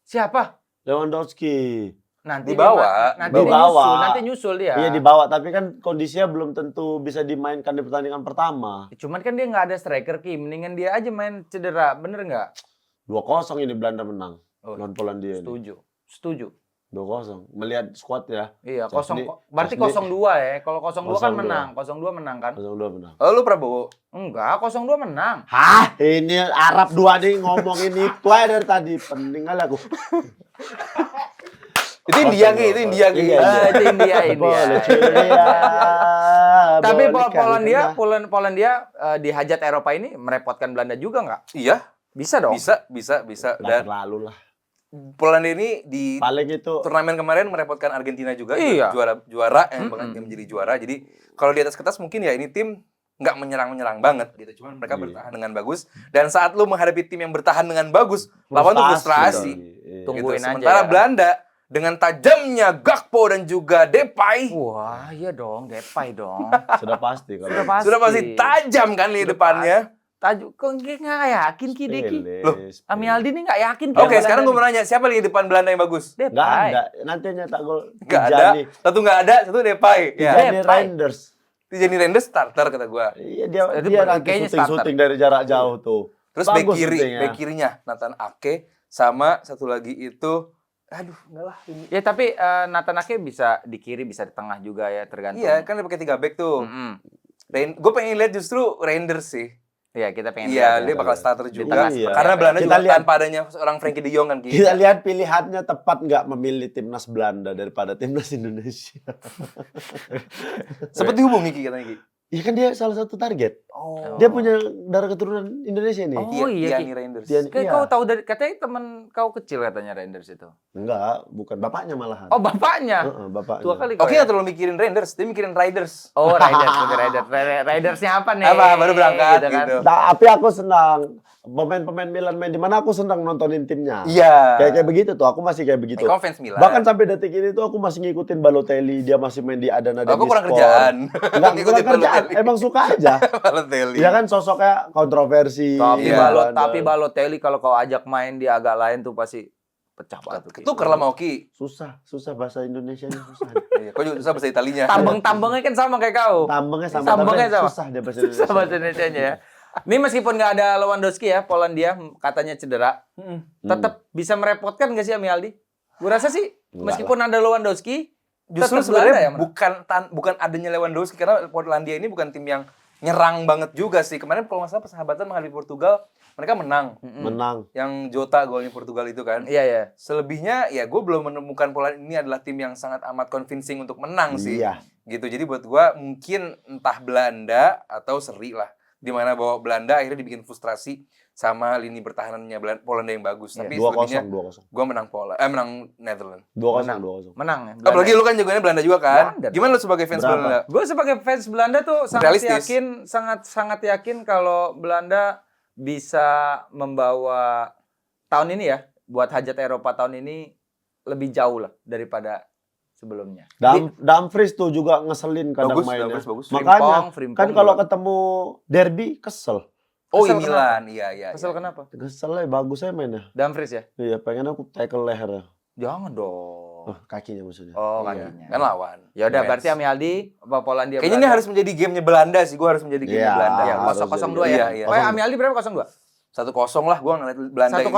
siapa? Lewandowski. Nanti Dibawa. nanti Dibawa. nanti nyusul dia. Iya dibawa, tapi kan kondisinya belum tentu bisa dimainkan di pertandingan pertama. Cuman kan dia nggak ada striker Ki, mendingan dia aja main cedera, bener nggak? 2-0 ini Belanda menang. Oh, Lawan Polandia ini. Setuju. 2-0. Melihat squad ya. Iya, Szczęsny- berarti Szczęsny- 0-2 ya. Kalau 0-2 kan 0-2. menang, 0-2 menang kan? 0-2 menang. Oh, lu Prabowo. Enggak, 0-2 menang. Hah? Ini Arab 2 nih ngomongin itu aja dari tadi. Penting kali aku. Itu India, Ki. Itu India, Ki. Iya, Itu India. Boleh India. Tapi Boleh kali, Polandia di hajat Eropa ini merepotkan Belanda juga nggak? Iya, Bisa dong. bisa. Nggak Dan terlalu lah. Polandia ini di Paling itu turnamen kemarin merepotkan Argentina juga, Iya. juara yang menjadi juara. Jadi kalau di atas kertas mungkin ya ini tim nggak menyerang banget gitu. Cuman mereka Iya. bertahan dengan bagus. Dan saat lu menghadapi tim yang bertahan dengan bagus, lawan tuh frustrasi. Iya. Tungguin aja Sementara ya. Belanda dengan tajamnya Gakpo dan juga Depay Wah, iya dong, Depay dong. Sudah pasti kalau. sudah pasti tajam kan di Sudah depannya. Tajuk kok nggak yakin Ki Deki? Loh, Ami Aldi nih nggak yakin. Oke, sekarang gue mau nanya, siapa lagi di depan Belanda yang bagus? Nggak Depay. ada. Nanti nyetak gol. Nggak ada. Satu nggak ada, satu Depay. Ya. Tijani Depay. Reinders. Tijani Reinders starter kata gue. Iya dia Itu dia nanti kayaknya syuting dari jarak jauh tuh. Terus Bagus bek syutingnya. kirinya Nathan Ake sama satu lagi itu, aduh, enggak lah ini. Ya tapi Nathan Ake bisa di kiri, bisa di tengah juga ya, tergantung. Iya, kan dia pakai 3 back tuh. Mm-mm. Gue pengen lihat justru Reinders sih. Iya, kita pengen Iya, lihat dia ya. bakal starter Di juga. tengah Iya. Karena Belanda Kita juga lihat. tanpa adanya seorang Frankie de Jong kan. Ki. Kita lihat pilihannya tepat nggak memilih timnas Belanda daripada timnas Indonesia. Sempet dihubungi Ki katanya Ki. Iya kan dia salah satu target. Oh. Dia punya darah keturunan Indonesia nih. Oh, iya, Ki. Tiani Reinders. Tiani- Kayak Iya. kau tahu dari katanya teman kau kecil katanya Reinders itu. Enggak, bukan bapaknya malahan. Oh, bapaknya. Bapaknya. Tua kali kau. Oke, ya? nggak terlalu mikirin Reinders, dia mikirin Riders. Oh, Raiders, oke, Raiders. Raidersnya apa nih? Apa, baru berangkat gitu. Tapi aku senang pemain-pemain Milan main di mana aku senang nontonin timnya. Iya. Kayak begitu tuh, aku masih kayak begitu. Kamu fans Milan. Bahkan sampai detik ini tuh aku masih ngikutin Balotelli, dia masih main di Adana Aku kurang Demirspor. kerjaan. Enggak, Ngikutin kurang kerjaan, Balotelli. emang suka aja. Balotelli. Dia kan sosoknya kontroversi. Tapi Iya. tapi Balotelli kalau kau ajak main di agak lain tuh pasti pecah batu. Ki. Tuker lah mau Ki. Susah bahasa Indonesianya susah. Iya, kau juga susah bahasa Italinya. Tambeng-tambengnya kan sama kayak kau. Tambengnya sama, Tambengnya tapi sama. susah dia bahasa Susah Indonesia. bahasa Indonesianya ya. Ini meskipun nggak ada Lewandowski ya, Polandia katanya cedera, tetap bisa merepotkan nggak sih Ami Aldi? Gue rasa sih Enggak meskipun ada Lewandowski, Justru tetap Belanda sebenarnya ya, bukan adanya Lewandowski karena Polandia ini bukan tim yang nyerang banget juga sih. Kemarin kalau nggak salah persahabatan menghadapi Portugal, mereka menang. Menang. Yang Jota golnya Portugal itu kan. Iya, iya. Selebihnya ya gue belum menemukan Poland ini adalah tim yang sangat amat convincing untuk menang sih. Iya. Gitu. Jadi buat gue mungkin entah Belanda atau seri lah. Dimana bawa Belanda akhirnya dibikin frustrasi sama lini pertahanannya Polandia yang bagus. Iya. Tapi 2-0, selebihnya 2-0. gue menang menang Netherlands. 2-0, 2-0. Menang ya. Apalagi lu kan jagoannya Belanda juga kan? Belanda Gimana lu sebagai fans Berapa? Belanda? Gue sebagai fans Belanda tuh Realistis. sangat yakin kalau Belanda bisa membawa tahun ini ya, buat hajat Eropa tahun ini lebih jauh lah daripada sebelumnya. Dumfries tuh juga ngeselin kadang Bagus, mainnya. bagus. Makanya Frimpong kan kalau juga. ketemu derby kesel. Oh, Kesel Milan. Iya. Kesel kenapa? Kesel ya, bagus aja mainnya. Dumfries ya? Iya, pengen aku tackle leher. Jangan dong. Oh, kakinya maksudnya. Oh, Iya. kakinya. Kan lawan. Ya udah Fans. berarti Ami Aldi apa Polandia Kayaknya ini Belanda? harus menjadi gamenya Belanda sih. Gue harus menjadi gamenya Iya. Belanda. Ya, harus 0-0-2 jadi. ya. Iya. Oh, Ami Aldi berapa 0-2? 1-0 lah gue ngeliat Belanda. 1-0 ini.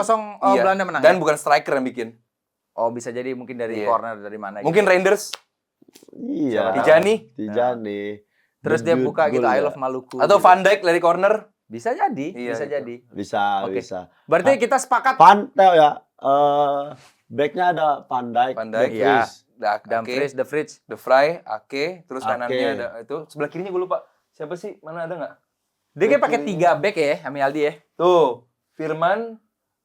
Iya. Belanda menang. Dan Ya? bukan striker yang bikin. Oh, bisa jadi mungkin dari Iya. corner dari mana Mungkin gitu. Reinders, Iya. Tijani, Tijani. Terus dia Debut buka gitu gol I ya. love Maluku. atau gitu. Van Dijk dari corner. Bisa jadi, Iya, bisa gitu. jadi. Bisa, Oke. bisa. Berarti kita sepakat Pantel ya. Backnya ada Van Dijk. Van Dijk, De iya. Vries. Dumfries, The Fridge. The Vrij, Ake, terus Ake. kanannya ada itu. Sebelah kirinya gue lupa. Siapa sih? Mana ada nggak? Dia kayak pakai Kirinya. 3 back ya, Ami Aldi ya. Tuh, Firman.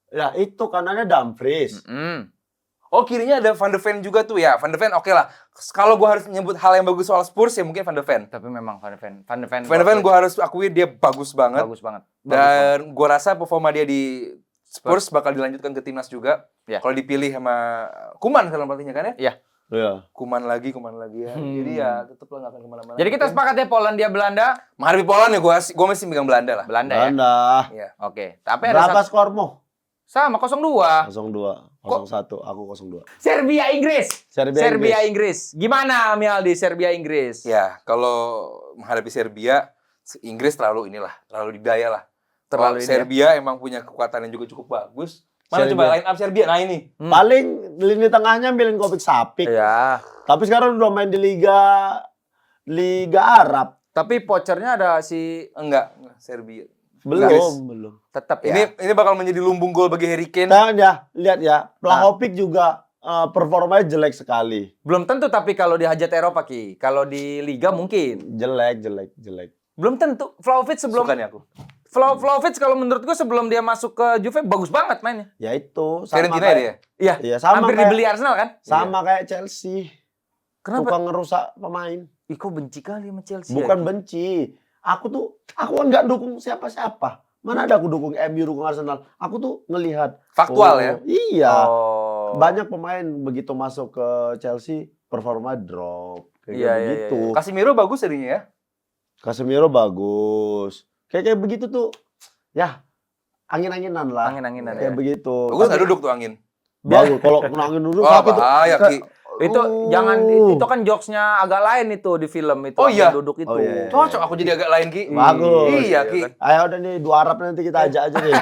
Ya itu kanannya Dumfries. Oh, kirinya ada Van de Ven juga tuh ya. Van de Ven oke lah. Kalau gue harus menyebut hal yang bagus soal Spurs ya mungkin Van de Ven. Tapi memang Van de Ven. Van de Ven gue harus akui dia bagus banget. bagus banget. Dan gue rasa performa dia di Spurs bakal dilanjutkan ke timnas juga. Ya. Kalau dipilih sama Kuman kalau pelatihnya kan ya. Iya. Kuman lagi ya. Jadi ya tetep lah nggak akan kemana-mana. Jadi kita sepakat ya Polandia Belanda. menghadapi Poland ya gue masih megang Belanda lah. Belanda ya. Belanda. Iya. Oke. Tapi ada Berapa satu skormu? sama 0-2. 0-2. 0-1. Aku 0-2. Serbia Inggris. Serbia Inggris. Gimana Ami Aldi Serbia Inggris? Ya kalau menghadapi Serbia, Inggris terlalu didaya lah. Terlalu ini ya? Serbia emang punya kekuatan yang juga cukup bagus. Mana Serbia. coba line up Serbia? Nah ini. Paling lini tengahnya Milinkovic Sapic. Ya. Tapi sekarang udah main di Liga Arab. Tapi pochernya ada si Enggak, Serbia. Belum. tetap ya. Ini bakal menjadi lumbung gol bagi Harry Kane. Nah, ya, lihat ya. Vlahovic juga performanya jelek sekali. Belum tentu tapi kalau di hajat Eropa Ki. Kalau di liga mungkin. Jelek. Belum tentu. Vlahovic sebelum Suka nih aku. Vlahovic kalau menurut gue sebelum dia masuk ke Juve bagus banget mainnya. Ya itu sama Fiorentina kayak, dia. Iya. Iya, sama Hampir kayak, dibeli Arsenal kan? sama kayak Chelsea. Kenapa? Suka ngerusak pemain. Ih, kok benci kali sama Chelsea. Bukan ya? benci. Aku kan nggak dukung siapa-siapa. Mana ada aku dukung MU, dukung Arsenal. Aku tuh ngelihat. Faktual ya. Iya. Oh. Banyak pemain begitu masuk ke Chelsea performa drop. Kayak Iya, iya, begitu. iya. Casemiro bagus jadinya ya. Casemiro bagus. Kayak begitu tuh. Ya, angin-anginan lah. Angin-anginan Kayak ya. begitu. Bagus nggak Tapi duduk tuh angin. bagus. Kalau kena angin duduk Oh, sakit tuh. bahaya, Ki. Itu jangan itu kan jokesnya agak lain itu di film itu. Oh, iya? angin duduk itu. Oh, iya. Cocok aku jadi agak lain, Ki. Bagus. Iya, Ki. Ayo udah nih dua Arab nanti kita ajak aja nih.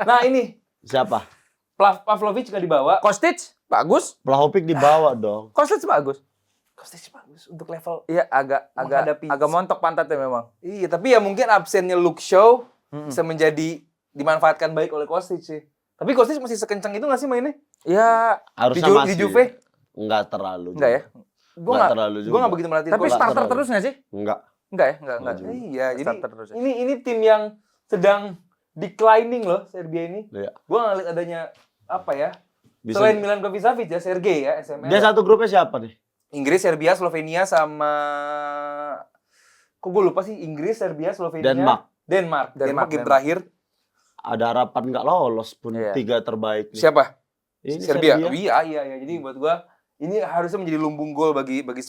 Nah, ini Siapa? Pavlovic nggak dibawa. Kostic bagus. Vlahovic dibawa dong. Kostic bagus. Kostic bagus untuk level. Iya agak Menghadapi- montok pantatnya memang. Iya, tapi ya mungkin absennya Luke Shaw bisa menjadi dimanfaatkan baik oleh Kostic sih. Tapi Kostic masih sekencang itu nggak sih mainnya? Ya, Harusnya Di masih. Juve? Enggak terlalu. enggak ya? Gue Nggak terlalu juga. nggak begitu merhatiin. Tapi Kostic. starter terlalu. terus nggak sih? Enggak. Enggak ya? Enggak. Nggak juga. Iya, jadi Starter terus ya? ini tim yang sedang declining loh Serbia ini. Iya. Gue ngeliat adanya apa ya? Bisa. Selain Milankovic Savic ya, Sergei ya, SMR. Dia satu grupnya siapa nih? Inggris, Serbia, Slovenia sama kok gue lupa sih Inggris, Serbia, Slovenia, Denmark. Denmark game Denmark. terakhir. Ada harapan nggak lolos pun Iya. 3 terbaik nih. Siapa? Ini Serbia. Oh, iya. Jadi buat gua ini harusnya menjadi lumbung gol bagi Bagi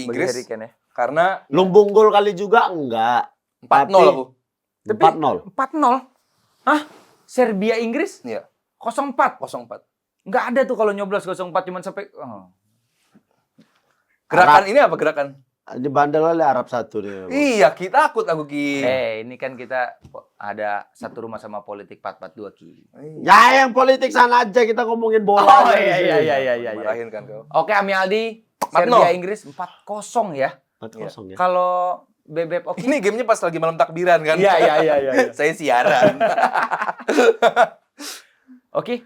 Inggris Harry Kane ya. karena Lumbung gol kali juga enggak. 4-0 Tapi- aku. Tapi 4-0. 4-0. Hah? Serbia Inggris Iya, 0-4. 0-4. Enggak ada tuh kalau nyoblos 0-4 cuman sampai Gerakan ini apa gerakan? Ini bandel oleh Arab satu nih. Iya, kita takut aku Ki. ini kan kita ada satu rumah sama politik 442 Ki. Ya yang politik sana aja kita ngomongin bola. aja di sini. Marahin kan kau. Oke, Ami Aldi, 4-0. Serbia Inggris 4-0 ya. 4-0 ya. Kalau Bebek oke. Ini gamenya pas lagi malam takbiran kan? Iya. Saya siaran. Oke.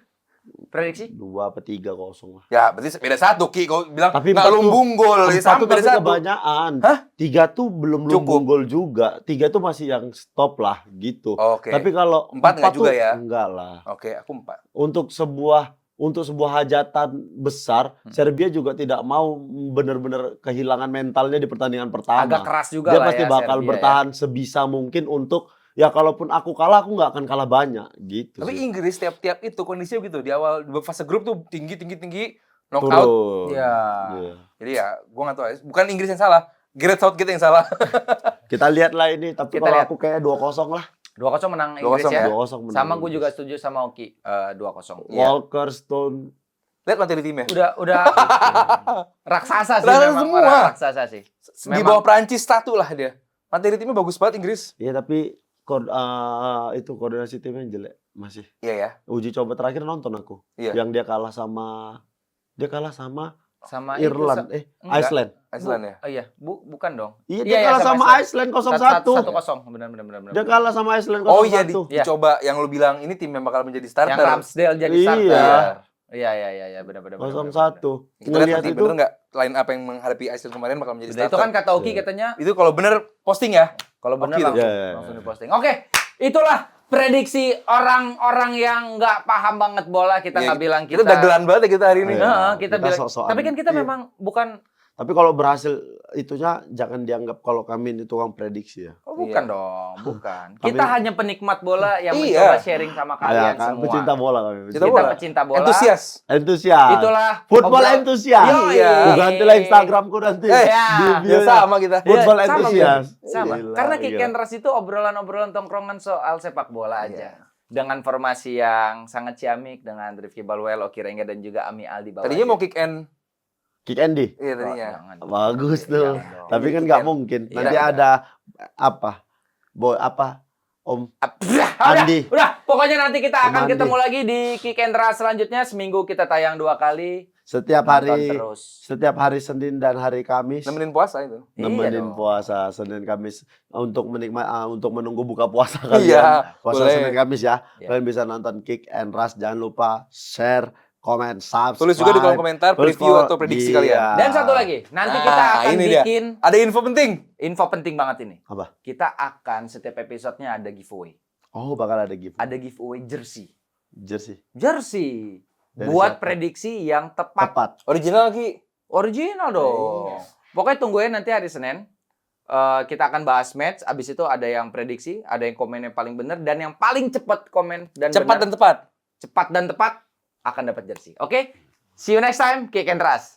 Prediksi? 2 apa 3-0 lah. Ya, berarti beda 1 Ki. Kau bilang Tapi nggak lumbung gol, ya, sampai beda 1. kebanyakan. Hah? 3 tuh belum Cukup. lumbung gol juga. 3 tuh masih yang stop lah gitu. Oke. Tapi kalau 4 nggak juga tuh ya? enggak lah. Oke, aku 4. Untuk sebuah hajatan besar, Serbia juga tidak mau benar-benar kehilangan mentalnya di pertandingan pertama. Agak keras juga Dia lah pasti ya bakal Serbia bertahan sebisa mungkin untuk ya kalaupun aku kalah, aku nggak akan kalah banyak gitu Tapi sih. Inggris tiap-tiap itu kondisinya begitu. Di awal fase grup tuh tinggi, knockout. Turun. Ya. Iya. Jadi ya, gua nggak tahu. Bukan Inggris yang salah, Gareth Southgate yang salah. Kita lihat lah ini, tapi Kita kalau lihat. aku kayak 2-0 lah. 2-0 menang 2-0 Inggris ya. ya? 2-0 menang Sama gue Inggris. juga setuju sama Oki. 2-0. Iya. Walker, Stone. Lihat materi timnya. Udah raksasa sih Raksasa memang. semua. Orang Raksasa sih. Di Memang. bawah Prancis satu lah dia. Materi timnya bagus banget Inggris. Iya tapi itu koordinasi timnya jelek masih. Iya ya. Uji coba terakhir nonton aku. Iya. Yang dia kalah sama Sama itu, Irland, enggak. Iceland. Iceland ya. Oh iya, bukan dong. Iya, dia kalah sama Iceland 0-1. 1-0. Benar. Dia kalah sama Iceland 0-1. Oh iya, Iya. dicoba yang lu bilang ini tim yang bakal menjadi starter. Yang Ramsdale jadi Iya. starter. Iya, benar. 0-1. Kita lihat Ngelihat nanti itu bener nggak line up yang menghadapi Iceland kemarin bakal menjadi Benar, starter. itu kan kata Oki Iya. katanya Itu kalau bener posting ya. kalau benar Oki tuh. langsung, Iya. langsung diposting. Oke, itulah prediksi orang-orang yang nggak paham banget bola. Kita Iya, nggak bilang Kita dagelan banget ya kita hari ini. Iya. Heeh, kita Kita bilang. sok-sokan. Tapi kan kita Iya. memang bukan. Tapi kalau berhasil itunya jangan dianggap kalau kami ini tukang prediksi ya. Oh, bukan Iya. dong, bukan. Kami- Kita hanya penikmat bola yang Iya. mencoba sharing sama Ya, kalian kan semua. pecinta bola kami. Pecinta Kita bola. pecinta bola. Entusias. Entusias. Itulah Football obrol- entusias. Iya. Gantilah Instagramku nanti. Eh, ya. Di Ya bio-nya. sama kita. Iya, Football sama, entusias. Sama. Gila, Karena Kick gila. and Rush itu obrolan-obrolan tongkrongan soal sepak bola aja. Iya. Dengan formasi yang sangat ciamik dengan Rifki Balwell, Oki Rengga dan juga Ami Aldi bawah. Tadinya mau kick and Kick Andy. iya tadinya. Bagus tuh. Jangan dong. Tapi kan Kick nggak and- mungkin. Iya, Nanti iya. ada apa? Om Udah, Andi. udah. Pokoknya nanti kita akan Andi. ketemu lagi di Kick and Rush selanjutnya. Seminggu kita tayang 2 kali. Setiap Nonton hari terus. setiap hari Senin dan hari Kamis. Nemenin puasa itu. Iya Nemenin dong. puasa Senin Kamis untuk untuk menunggu buka puasa Iya, kalian. Puasa boleh. Senin Kamis ya. Iya. Kalian bisa nonton Kick and Rush. Jangan lupa share, komen, subscribe. Tulis juga di kolom komentar Terus preview follow atau prediksi dia. kalian. Dan satu lagi, nanti kita Nah, akan ini dia. bikin Ada info penting. info penting banget ini. Apa? Kita akan setiap episodenya ada giveaway. Oh, bakal ada gift. Ada giveaway jersey. Jersey. Jersey. Dari Buat siapa? prediksi yang tepat. Tepat. Original Ki. Original dong. Iya. Pokoknya tungguin nanti hari Senin. Kita akan bahas match. Abis itu ada yang prediksi, ada yang komen yang paling benar, dan yang paling cepat komen dan Cepat benar, dan tepat. cepat dan tepat akan dapat jersey. Oke? See you next time, Kick and Rush.